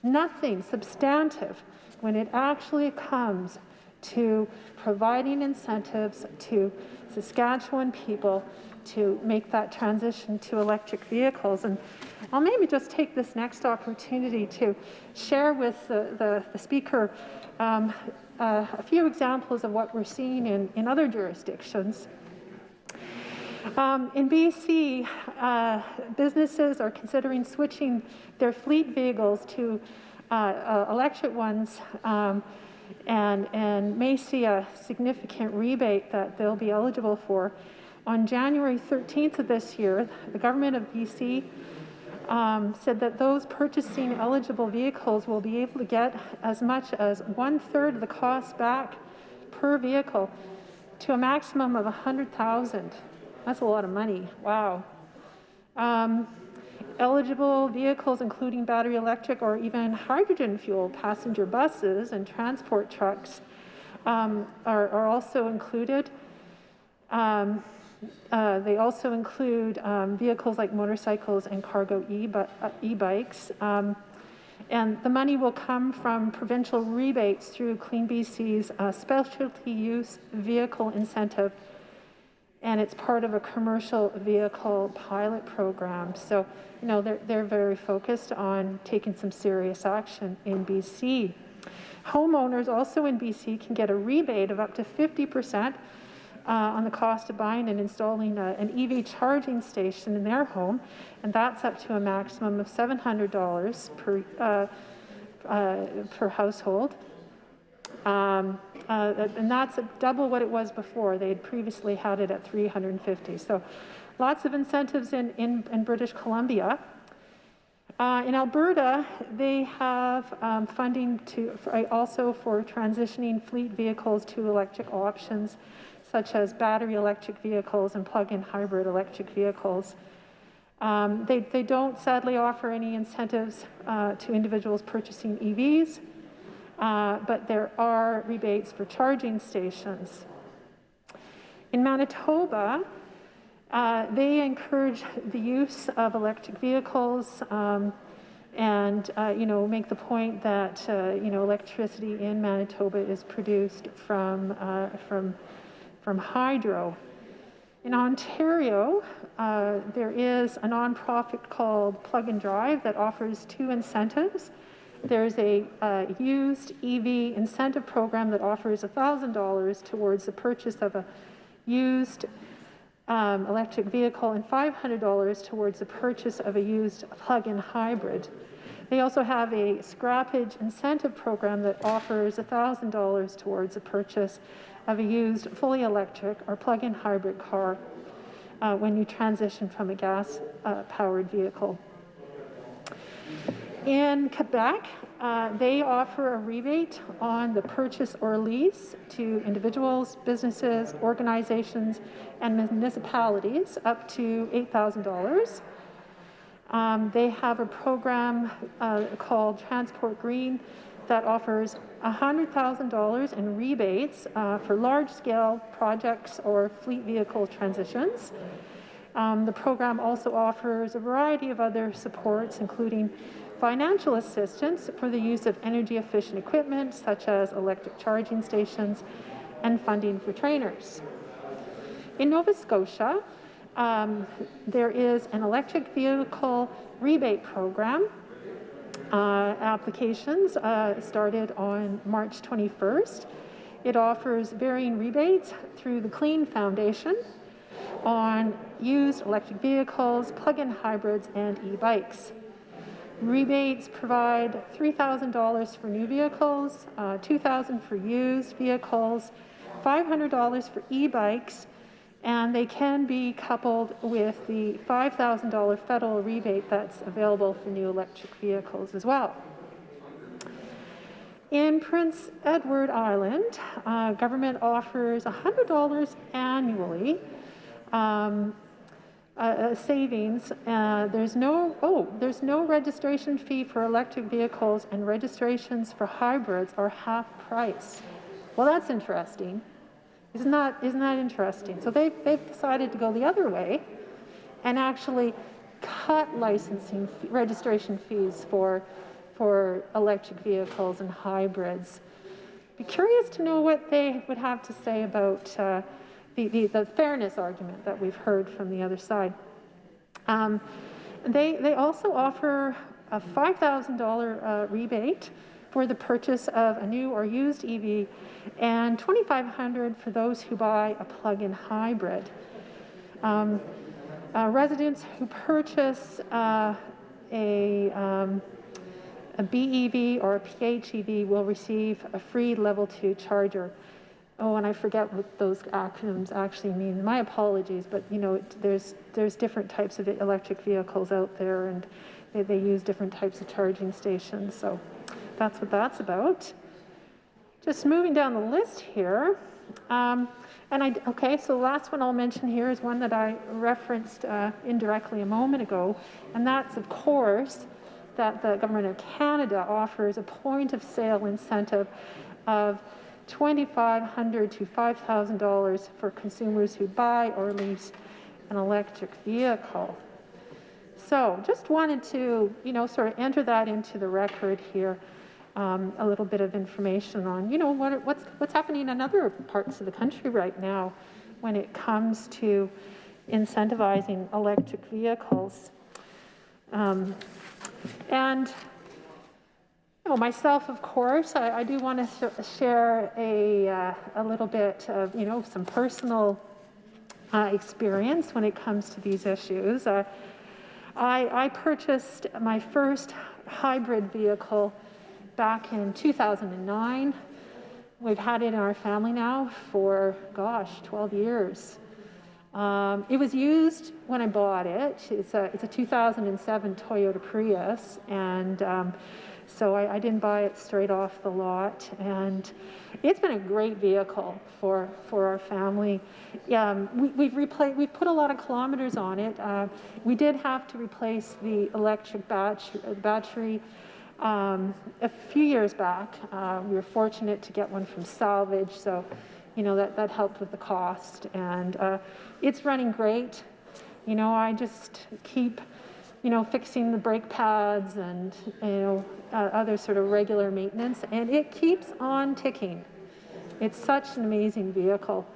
nothing substantive when it actually comes to providing incentives to Saskatchewan people to make that transition to electric vehicles. And I'll maybe just take this next opportunity to share with the Speaker a few examples of what we're seeing in other jurisdictions. In BC, businesses are considering switching their fleet vehicles to electric ones and may see a significant rebate that they'll be eligible for. On January 13th of this year, the government of BC said that those purchasing eligible vehicles will be able to get as much as 1/3 of the cost back per vehicle to a maximum of $100,000. That's a lot of money. Wow. Eligible vehicles, including battery electric or even hydrogen fuel passenger buses and transport trucks, are also included. They also include vehicles like motorcycles and cargo e-bikes. And the money will come from provincial rebates through Clean BC's specialty use vehicle incentive, and it's part of a commercial vehicle pilot program. So, you know, they're very focused on taking some serious action in BC. Homeowners also in BC can get a rebate of up to 50% on the cost of buying and installing an EV charging station in their home, and that's up to a maximum of $700 per household. And that's double what it was before. They had previously had it at $350. So lots of incentives in British Columbia. In Alberta, they have funding also for transitioning fleet vehicles to electric options, such as battery electric vehicles and plug-in hybrid electric vehicles. They don't sadly offer any incentives to individuals purchasing EVs, but there are rebates for charging stations. In Manitoba, they encourage the use of electric vehicles and you know, make the point that you know, electricity in Manitoba is produced from hydro. In Ontario, there is a nonprofit called Plug and Drive that offers two incentives. There's a used EV incentive program that offers $1,000 towards the purchase of a used electric vehicle and $500 towards the purchase of a used plug-in hybrid. They also have a scrappage incentive program that offers $1,000 towards the purchase of a used fully electric or plug-in hybrid car when you transition from a gas-powered vehicle. In Quebec, they offer a rebate on the purchase or lease to individuals, businesses, organizations, and municipalities up to $8,000. They have a program called Transport Green that offers $100,000 in rebates for large-scale projects or fleet vehicle transitions. The program also offers a variety of other supports, including financial assistance for the use of energy-efficient equipment, such as electric charging stations, and funding for trainers. In Nova Scotia, there is an electric vehicle rebate program. Applications started on March 21st. It offers varying rebates through the Clean Foundation on used electric vehicles, plug-in hybrids, and e-bikes. Rebates provide $3,000 for new vehicles, $2,000 for used vehicles, $500 for e-bikes, and they can be coupled with the $5,000 federal rebate that's available for new electric vehicles as well. In Prince Edward Island, government offers $100 annually savings. There's no registration fee for electric vehicles, and registrations for hybrids are half price. Well, that's interesting. Isn't that interesting? So they've decided to go the other way and actually cut registration fees for electric vehicles and hybrids. Be curious to know what they would have to say about the fairness argument that we've heard from the other side. They also offer a $5,000 rebate for the purchase of a new or used EV, and $2,500 for those who buy a plug-in hybrid. Residents who purchase a BEV or a PHEV will receive a free level 2 charger. Oh, and I forget what those acronyms actually mean. My apologies, but you know, there's different types of electric vehicles out there, and they use different types of charging stations. So that's what that's about. Just moving down the list here. Okay, so the last one I'll mention here is one that I referenced indirectly a moment ago, and that's, of course, that the Government of Canada offers a point-of-sale incentive of $2,500 to $5,000 for consumers who buy or lease an electric vehicle. So just wanted to, sort of enter that into the record here. A little bit of information on, what's happening in other parts of the country right now when it comes to incentivizing electric vehicles. And myself, of course, I do want to share a little bit of, some personal experience when it comes to these issues. I purchased my first hybrid vehicle back in 2009. We've had it in our family now for, 12 years. It was used when I bought it. It's a 2007 Toyota Prius, and so I didn't buy it straight off the lot. And it's been a great vehicle for our family. We've put a lot of kilometers on it. We did have to replace the electric battery a few years back. We were fortunate to get one from salvage, so that helped with the cost. And it's running great. I just keep fixing the brake pads and other sort of regular maintenance, and it keeps on ticking. It's such an amazing vehicle.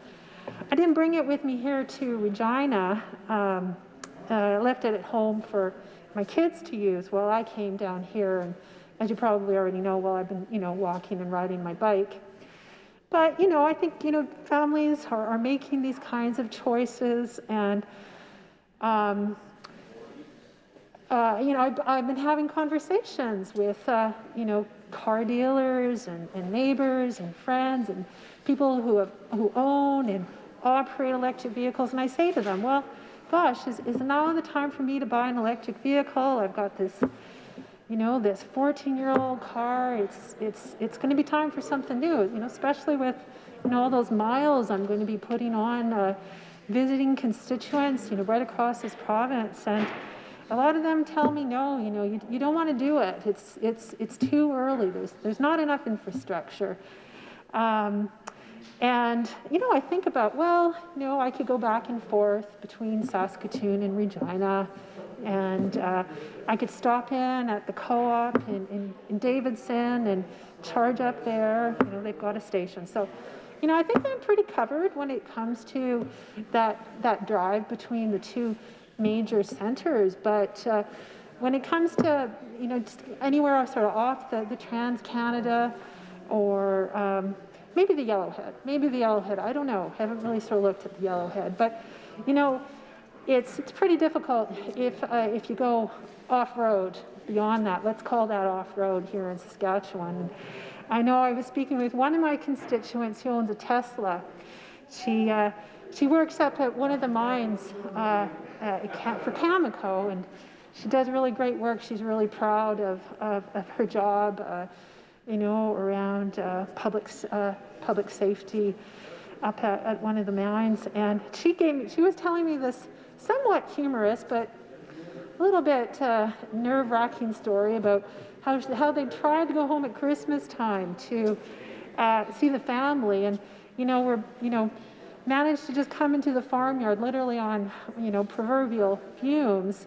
I didn't bring it with me here to Regina. I left it at home for my kids to use while I came down here, and as you probably already know, while I've been walking and riding my bike. But I think families are making these kinds of choices, and I've been having conversations with car dealers and neighbors and friends and people who own and operate electric vehicles, and I say to them, well, gosh, is now the time for me to buy an electric vehicle? I've got this this 14-year-old car. It's going to be time for something new, especially with all those miles I'm going to be putting on visiting constituents right across this province. And a lot of them tell me, no, you don't want to do it. It's too early. There's not enough infrastructure. And I think about, I could go back and forth between Saskatoon and Regina, and I could stop in at the co-op in Davidson and charge up there. They've got a station. So, I think I'm pretty covered when it comes to that drive between the two major centers. But when it comes to, just anywhere sort of off the Trans-Canada or maybe the Yellowhead. I don't know. Haven't really sort of looked at the Yellowhead. But, it's pretty difficult if you go off-road beyond that. Let's call that off-road here in Saskatchewan. I know I was speaking with one of my constituents who owns a Tesla. She works up at one of the mines for Cameco, and she does really great work. She's really proud of her job, around public safety up at one of the mines. And she was telling me this somewhat humorous, but a little bit nerve-wracking story about how they tried to go home at Christmas time to see the family, and managed to just come into the farmyard literally on proverbial fumes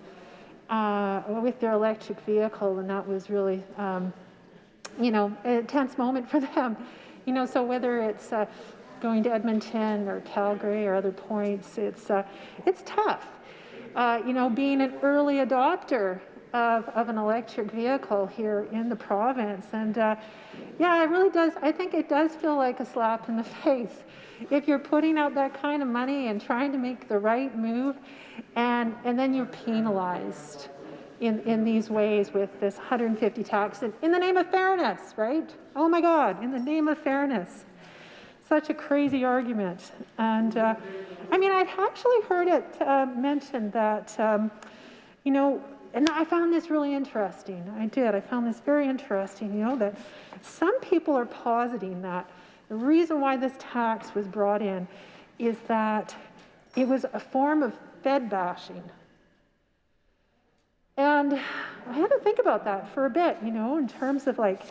with their electric vehicle, and that was really a tense moment for them. So whether it's going to Edmonton or Calgary or other points, it's tough. Being an early adopter of an electric vehicle here in the province, and it really does. I think it does feel like a slap in the face if you're putting out that kind of money and trying to make the right move, and then you're penalized in these ways with this 150 tax in the name of fairness, right? Oh my God, in the name of fairness. Such a crazy argument. And I've actually heard it mentioned that, and I found this really interesting. I found this very interesting, that some people are positing that the reason why this tax was brought in is that it was a form of Fed bashing. And I had to think about that for a bit, in terms of like,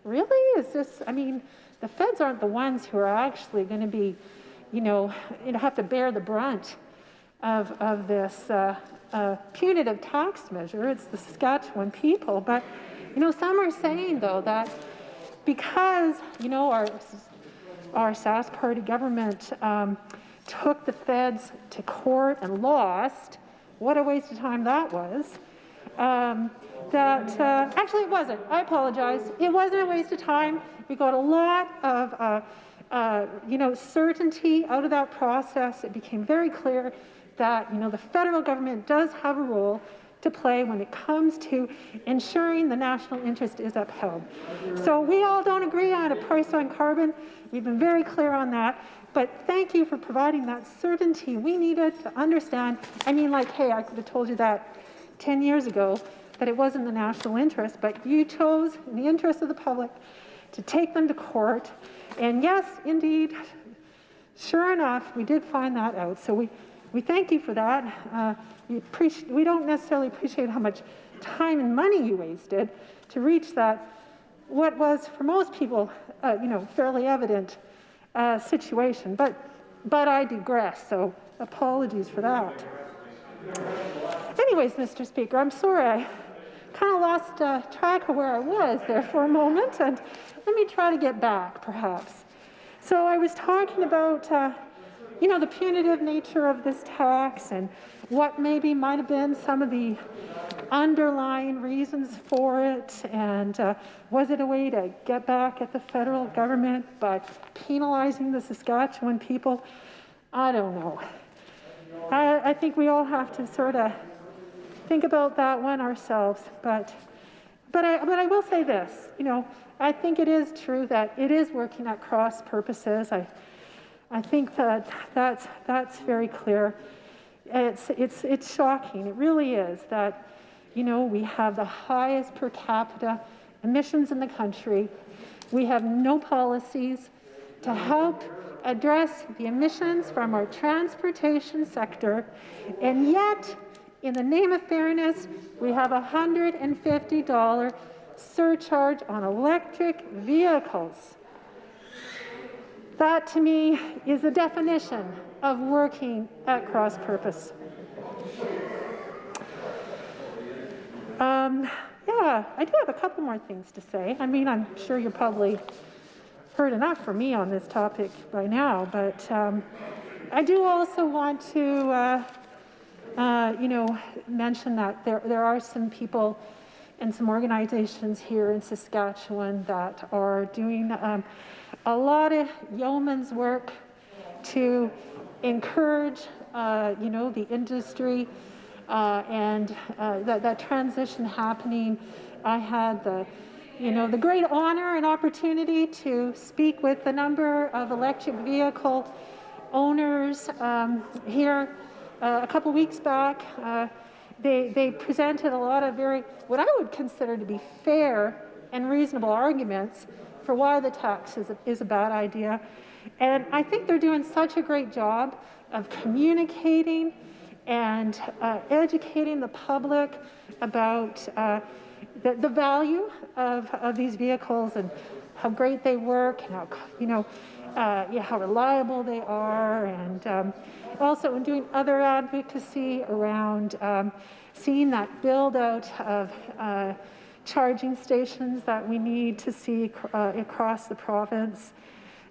really? Is this, the feds aren't the ones who are actually going to be, have to bear the brunt of this punitive tax measure. It's the Saskatchewan people. But, some are saying, though, that because, our Sask Party government took the feds to court and lost, what a waste of time that was, actually it wasn't. I apologize. It wasn't a waste of time. We got a lot of, certainty out of that process. It became very clear that, the federal government does have a role to play when it comes to ensuring the national interest is upheld. So we all don't agree on a price on carbon. We've been very clear on that. But thank you for providing that certainty we needed to understand. I mean, hey, I could have told you that 10 years ago, that it wasn't the national interest, but you chose, in the interest of the public, to take them to court. And yes, indeed, sure enough, we did find that out. So we thank you for that. We don't necessarily appreciate how much time and money you wasted to reach that, what was, for most people, fairly evident situation. But I digress, so apologies for that. Anyways, Mr. Speaker, I'm sorry I kind of lost track of where I was there for a moment, and let me try to get back, perhaps. So I was talking about, the punitive nature of this tax and what maybe might have been some of the underlying reasons for it, and was it a way to get back at the federal government by penalizing the Saskatchewan people? I don't know. I think we all have to sort of think about that one ourselves, but I will say this, I think it is true that it is working at cross purposes. I think that's very clear. It's shocking. It really is that, we have the highest per capita emissions in the country. We have no policies to help address the emissions from our transportation sector, and yet, in the name of fairness, we have a $150 surcharge on electric vehicles. That, to me, is a definition of working at cross purpose. Yeah, I do have a couple more things to say. I mean, I'm sure you're probably heard enough from me on this topic by now, but I do also want to, mention that there are some people and some organizations here in Saskatchewan that are doing a lot of yeoman's work to encourage, the industry and that transition happening. I had the great honor and opportunity to speak with a number of electric vehicle owners here a couple weeks back. They presented a lot of what I would consider to be fair and reasonable arguments for why the tax is a bad idea. And I think they're doing such a great job of communicating and educating the public about the value of these vehicles and how great they work and how reliable they are, and also in doing other advocacy around seeing that build out of charging stations that we need to see across the province.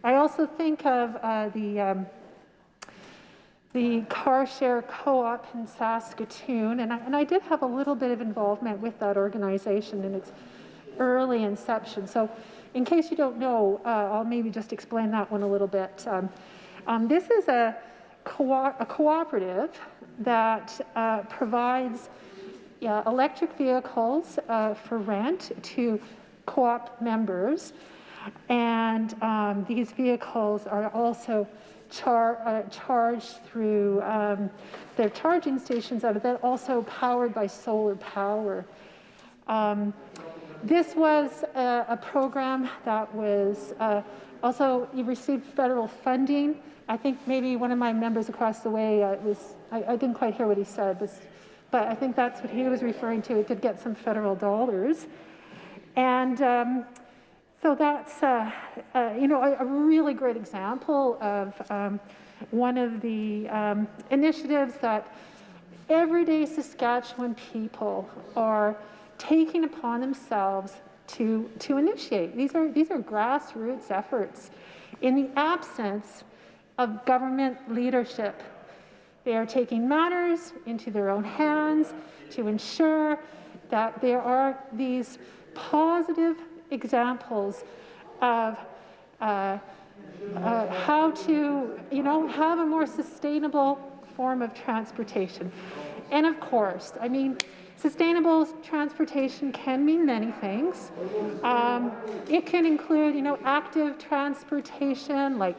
I also think of the car share co-op in Saskatoon, and I did have a little bit of involvement with that organization in its early inception. So in case you don't know, I'll maybe just explain that one a little bit. This is a cooperative that provides electric vehicles for rent to co-op members, and these vehicles are also charged through their charging stations that are also powered by solar power. This was a program that was also received federal funding. I think maybe one of my members across the way I didn't quite hear what he said, but I think that's what he was referring to. It did get some federal dollars. And So that's, a really great example of one of the initiatives that everyday Saskatchewan people are taking upon themselves to initiate. These are grassroots efforts in the absence of government leadership. They are taking matters into their own hands to ensure that there are these positive examples of how to, have a more sustainable form of transportation. And of course, I mean, sustainable transportation can mean many things. It can include, active transportation like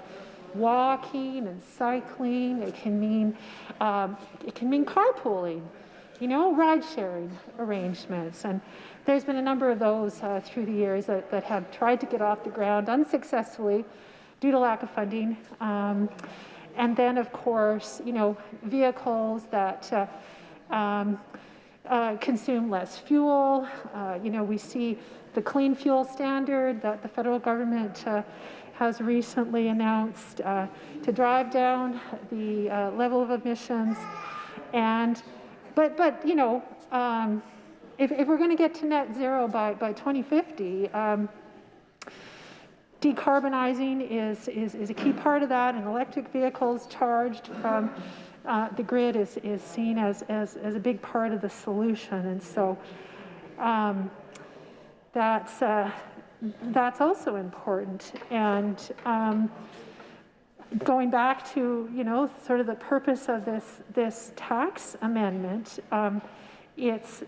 walking and cycling. It can mean carpooling, ride-sharing arrangements. And there's been a number of those through the years that have tried to get off the ground unsuccessfully due to lack of funding. And then, of course, vehicles that consume less fuel. We see the clean fuel standard that the federal government has recently announced to drive down the level of emissions. But if we're going to get to net zero by 2050, decarbonizing is a key part of that, and electric vehicles charged from the grid is seen as a big part of the solution. And so that's also important. And going back to, sort of the purpose of this tax amendment, it's,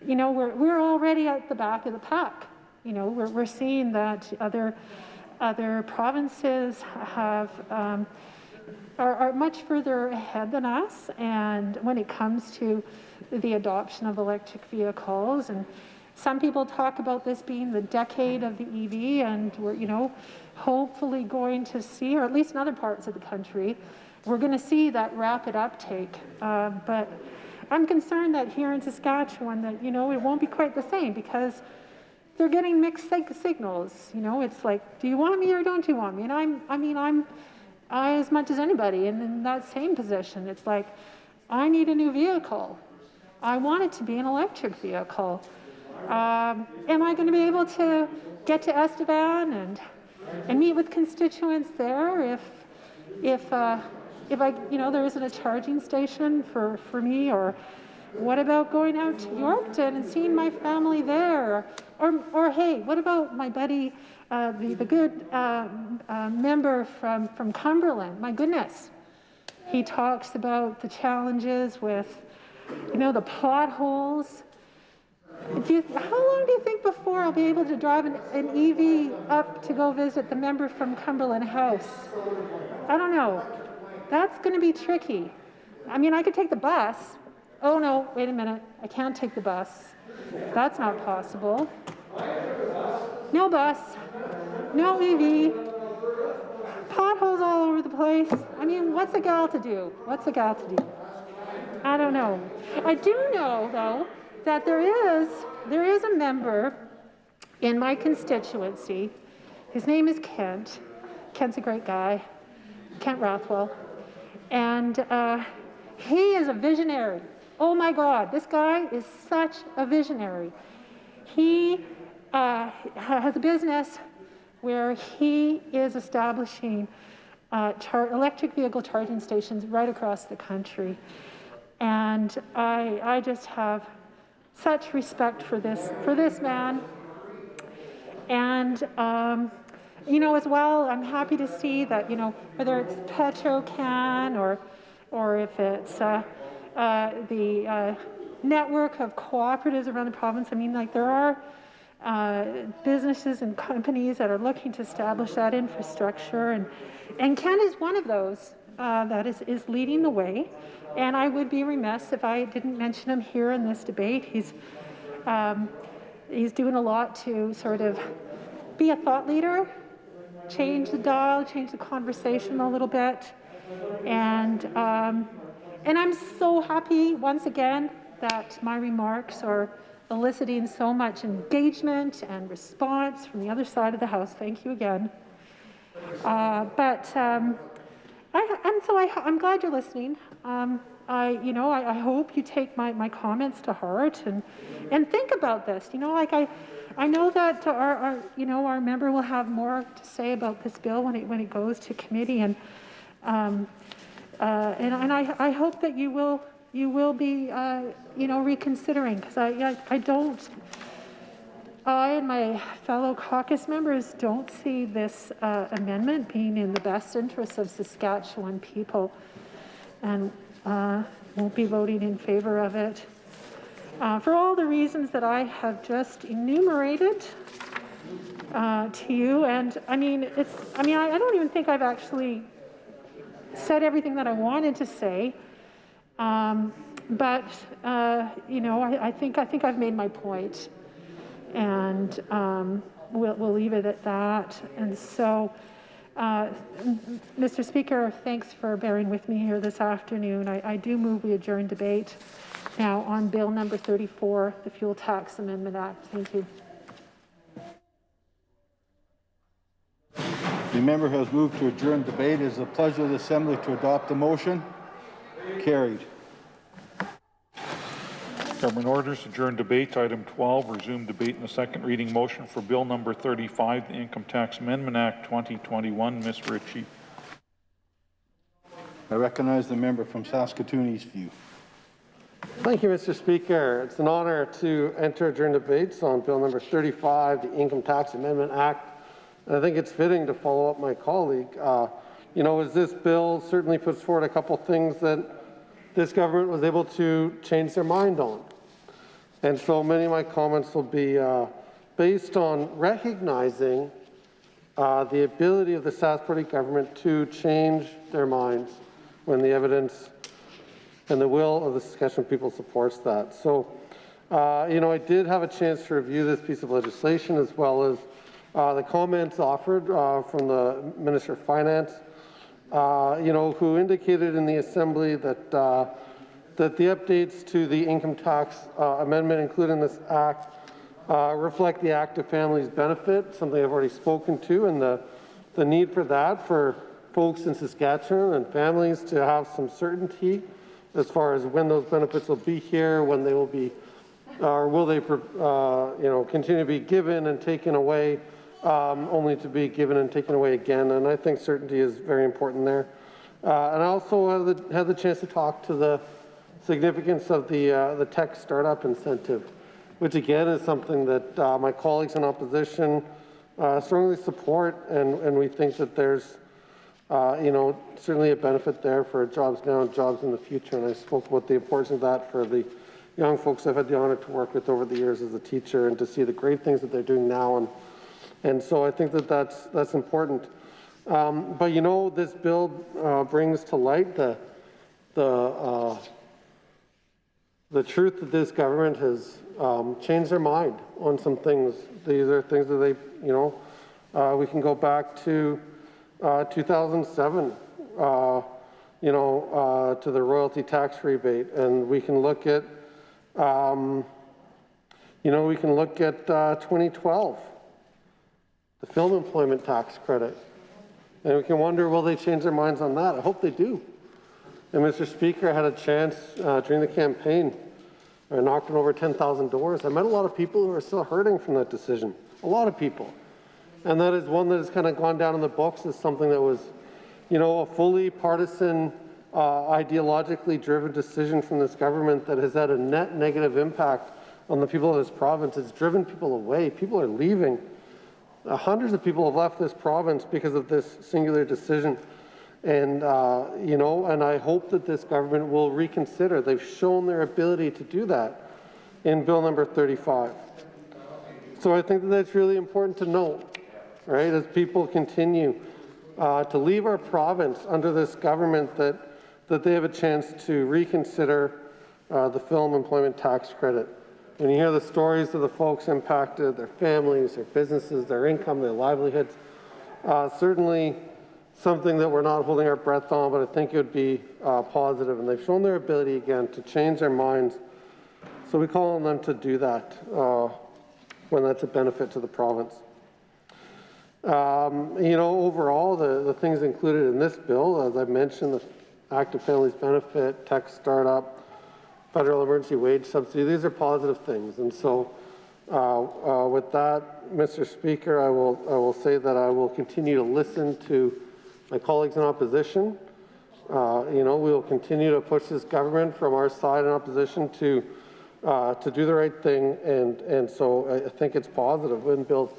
we're already at the back of the pack. We're seeing that other provinces are much further ahead than us, and when it comes to the adoption of electric vehicles. And some people talk about this being the decade of the EV, and we're, hopefully going to see, or at least in other parts of the country, we're going to see that rapid uptake. But I'm concerned that here in Saskatchewan that, it won't be quite the same, because they're getting mixed signals. It's like, do you want me or don't you want me? And I'm as much as anybody in that same position. It's like, I need a new vehicle. I want it to be an electric vehicle. Am I going to be able to get to Estevan and meet with constituents there if I, there isn't a charging station for me? Or what about going out to Yorkton and seeing my family there? Or hey, what about my buddy, the good member from Cumberland? My goodness, he talks about the challenges with, the potholes. How long do you think before I'll be able to drive an EV up to go visit the member from Cumberland House? I don't know. That's going to be tricky. I mean, I could take the bus. Oh no, wait a minute. I can't take the bus. That's not possible. No bus, no EV, potholes all over the place. I mean, what's a gal to do? What's a gal to do? I don't know. I do know, though, that there is a member in my constituency. His name is Kent. Kent's a great guy, Kent Rathwell. And he is a visionary. Oh my God, this guy is such a visionary. He has a business where he is establishing electric vehicle charging stations right across the country. And I just have such respect for this man. And as well, I'm happy to see that, whether it's Petrocan or if it's the network of cooperatives around the province. I mean, there are businesses and companies that are looking to establish that infrastructure, and Ken is one of those that is leading the way. And I would be remiss if I didn't mention him here in this debate. He's doing a lot to sort of be a thought leader, change the dial, change the conversation a little bit, and I'm so happy once again that my remarks are eliciting so much engagement and response from the other side of the House. Thank you again. I'm glad you're listening. I hope you take my comments to heart and think about this. I know that our member will have more to say about this bill when it goes to committee, and I hope that you will be reconsidering, because I and my fellow caucus members don't see this amendment being in the best interests of Saskatchewan people, and won't be voting in favor of it for all the reasons that I have just enumerated to you. And I don't even think I've actually said everything that I wanted to say, but I think I've made my point, and we'll leave it at that. And so, Mr. Speaker, thanks for bearing with me here this afternoon. I do move we adjourn debate now on Bill number 34, the Fuel Tax Amendment Act. Thank you. The member has moved to adjourn debate. It is the pleasure of the Assembly to adopt the motion. Carried. Government orders, adjourn debate. Item 12, resume debate in the second reading motion for Bill number 35, the Income Tax Amendment Act 2021. Ms. Ritchie. I recognize the member from Saskatoon Eastview. Thank you, Mr. Speaker. It's an honor to enter adjourned debates on Bill number 35, the Income Tax Amendment Act. And I think it's fitting to follow up my colleague. As this bill certainly puts forward a couple things that this government was able to change their mind on. And so many of my comments will be based on recognizing the ability of the Sask Party government to change their minds when the evidence and the will of the Saskatchewan people supports that. So, I did have a chance to review this piece of legislation, as well as the comments offered from the Minister of Finance, who indicated in the Assembly that that the updates to the income tax amendment included in this act reflect the Act of Families Benefit, something I've already spoken to, and the need for that for folks in Saskatchewan and families to have some certainty as far as when those benefits will be here, when they will be, or will they, continue to be given and taken away, only to be given and taken away again. And I think certainty is very important there. And I also had the chance to talk to the significance of the tech startup incentive, which again is something that my colleagues in opposition strongly support, and we think that there's certainly a benefit there for jobs now and jobs in the future. And I spoke about the importance of that for the young folks I've had the honor to work with over the years as a teacher, and to see the great things that they're doing now. And so I think that that's important. But this bill brings to light the truth that this government has changed their mind on some things. These are things that they, we can go back to 2007, to the royalty tax rebate, and we can look at, 2012, the film employment tax credit, and we can wonder, will they change their minds on that? I hope they do. And Mr. Speaker, I had a chance during the campaign. I knocked on over 10,000 doors. I met a lot of people who are still hurting from that decision. A lot of people. And that is one that has kind of gone down in the books as something that was, a fully partisan, ideologically driven decision from this government that has had a net negative impact on the people of this province. It's driven people away. People are leaving. Hundreds of people have left this province because of this singular decision. And, and I hope that this government will reconsider. They've shown their ability to do that in Bill number 35. So I think that that's really important to note, right, as people continue to leave our province under this government, that they have a chance to reconsider the film employment tax credit. When you hear the stories of the folks impacted, their families, their businesses, their income, their livelihoods, certainly something that we're not holding our breath on, but I think it would be positive. And they've shown their ability again to change their minds So we call on them to do that when that's a benefit to the province. You know, overall, the things included in this bill, as I've mentioned, the Active Families Benefit, tech startup, federal emergency wage subsidy, these are positive things. And so with that, Mr. Speaker, I will say that I will continue to listen to my colleagues in opposition. You know, we will continue to push this government from our side in opposition to do the right thing. And so I think it's positive in Bill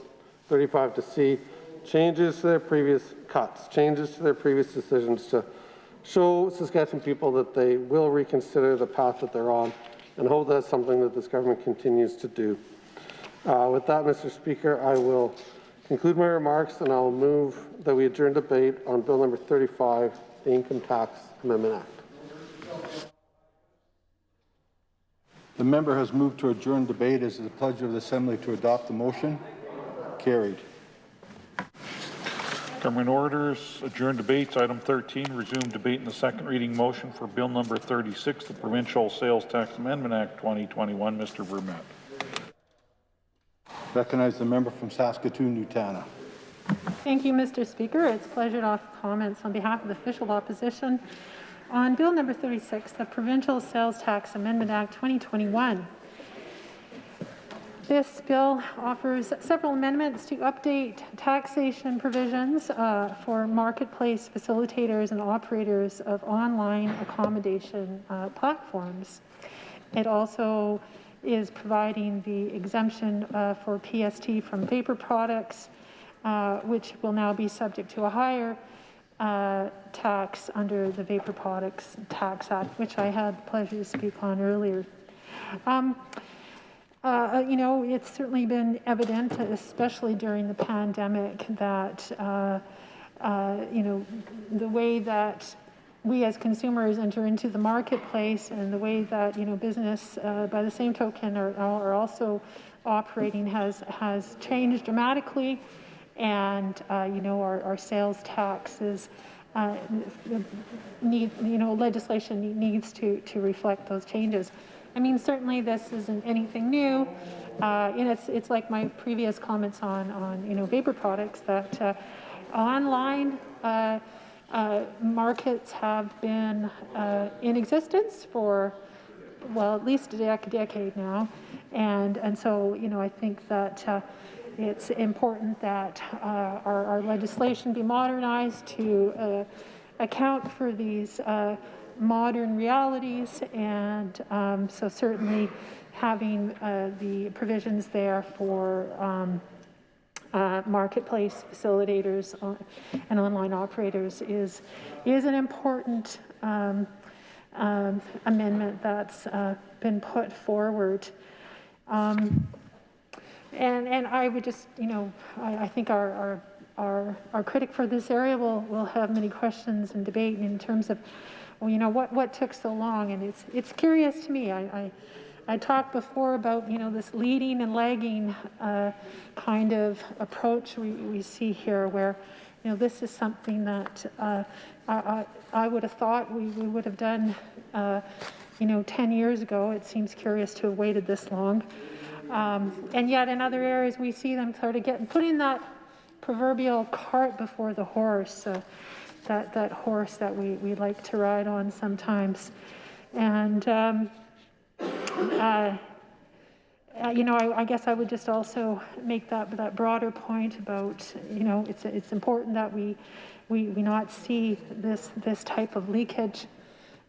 35 to see changes to their previous cuts, changes to their previous decisions to show Saskatchewan people that they will reconsider the path that they're on, and hope that's something that this government continues to do. With that, Mr. Speaker, I will conclude my remarks, and I'll move that we adjourn debate on Bill number 35, the Income Tax Amendment Act. The member has moved to adjourn debate. Is it the pleasure of the Assembly to adopt the motion? Carried. Government orders, adjourn debates. Item 13, resume debate in the second reading motion for Bill number 36, the Provincial Sales Tax Amendment Act 2021. Mr. Vermette. Recognize the member from Saskatoon, Utana. Thank you, Mr. Speaker. It's a pleasure to offer comments on behalf of the official opposition on Bill number 36, the Provincial Sales Tax Amendment Act 2021. This bill offers several amendments to update taxation provisions for marketplace facilitators and operators of online accommodation platforms. It also is providing the exemption for PST from vapor products, which will now be subject to a higher tax under the Vapor Products Tax Act, which I had the pleasure to speak on earlier. You know, it's certainly been evident, especially during the pandemic, that, you know, the way that we as consumers enter into the marketplace and the way that, you know, business, by the same token, are also operating has changed dramatically. And, you know, our sales taxes legislation needs to reflect those changes. I mean, certainly this isn't anything new. And it's like my previous comments on you know, vapor products, that online markets have been in existence for, well, at least a decade now. And so, you know, I think that it's important that our legislation be modernized to account for these modern realities, and so certainly having the provisions there for marketplace facilitators and online operators is an important amendment that's been put forward. And I would just, you know, I think our critic for this area will have many questions and debate in terms of, well, you know, what took so long. And it's curious to me. I talked before about, you know, this leading and lagging kind of approach we see here, where, you know, this is something that I would have thought we would have done, you know, 10 years ago. It seems curious to have waited this long. And yet in other areas we see them sort of putting that proverbial cart before the horse, that horse that we like to ride on sometimes. And you know, I guess I would just also make that broader point about, you know, it's important that we not see this type of leakage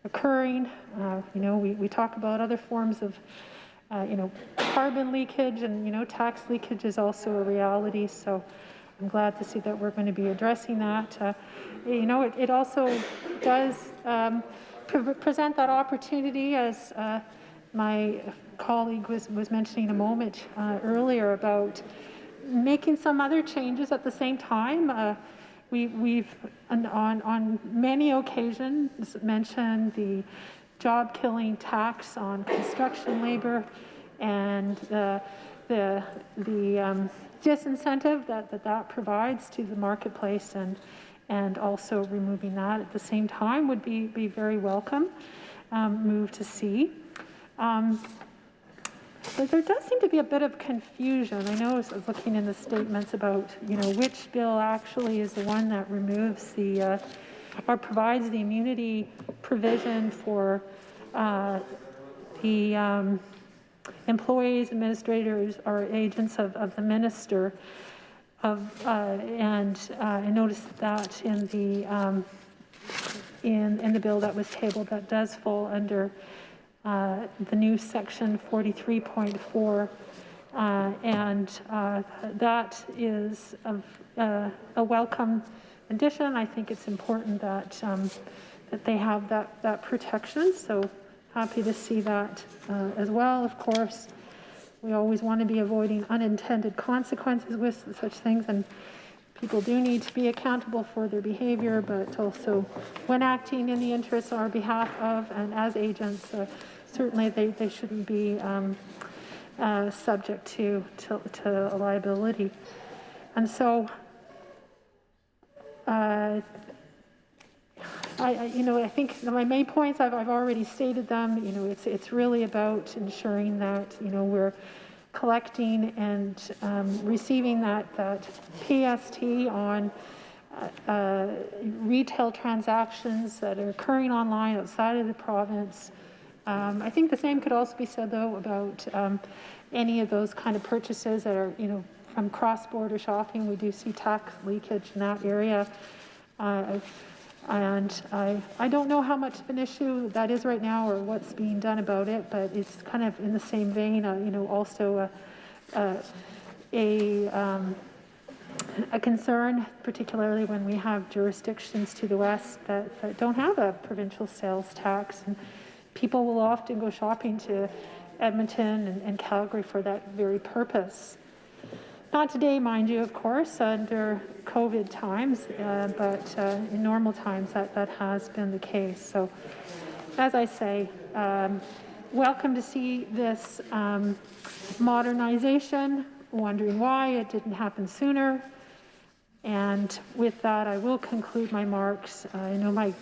occurring. You know, we talk about other forms of you know, carbon leakage, and, you know, tax leakage is also a reality. So I'm glad to see that we're going to be addressing that. You know, it also does present that opportunity, as my colleague was mentioning a moment earlier, about making some other changes at the same time. We've on many occasions mentioned the job-killing tax on construction labor and the disincentive that provides to the marketplace, and also removing that at the same time would be very welcome move to see. But there does seem to be a bit of confusion. I know I was looking in the statements about, which bill actually is the one that removes the, or provides the immunity provision for the employees, administrators, or agents of the minister. And I noticed that in the bill that was tabled, that does fall under the new section 43.4, and that is a welcome addition. I think it's important that that they have that protection. So happy to see that as well. Of course, we always want to be avoiding unintended consequences with such things, and people do need to be accountable for their behavior, but also when acting in the interests on behalf of and as agents, certainly they shouldn't be subject to a liability. And so I think my main points, I've already stated them. It's really about ensuring that we're collecting and receiving that PST on retail transactions that are occurring online outside of the province. I think the same could also be said, though, about any of those kind of purchases that are, from cross-border shopping. We do see tax leakage in that area. And I don't know how much of an issue that is right now or what's being done about it, but it's kind of in the same vein, also a concern, particularly when we have jurisdictions to the west that don't have a provincial sales tax. And people will often go shopping to Edmonton and Calgary for that very purpose. Not today, mind you, of course, under COVID times, but in normal times that has been the case. So, as I say, welcome to see this modernization, wondering why it didn't happen sooner. And with that, I will conclude my remarks. I know my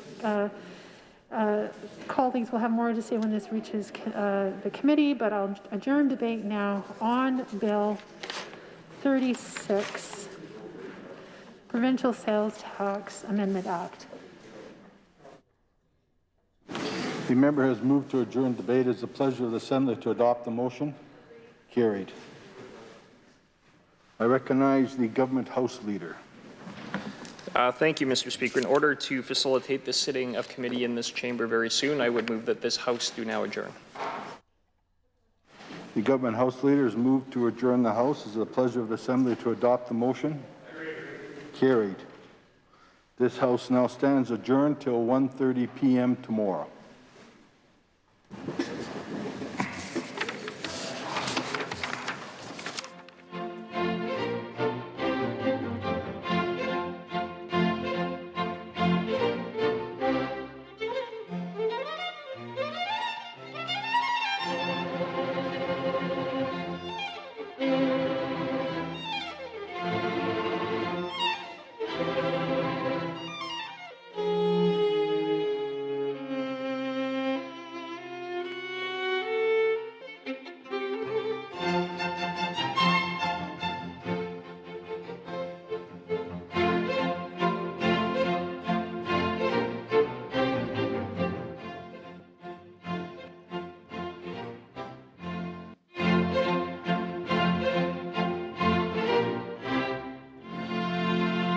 colleagues will have more to say when this reaches the committee, but I'll adjourn debate now on Bill 36, Provincial Sales Tax Amendment Act. The member has moved to adjourn debate. It is the pleasure of the Assembly to adopt the motion. Carried. I recognize the Government House Leader. Thank you, Mr. Speaker. In order to facilitate the sitting of committee in this chamber very soon, I would move that this House do now adjourn. The Government House Leader has moved to adjourn the House. It is the pleasure of the Assembly to adopt the motion. Carried. This House now stands adjourned till 1:30 p.m. tomorrow.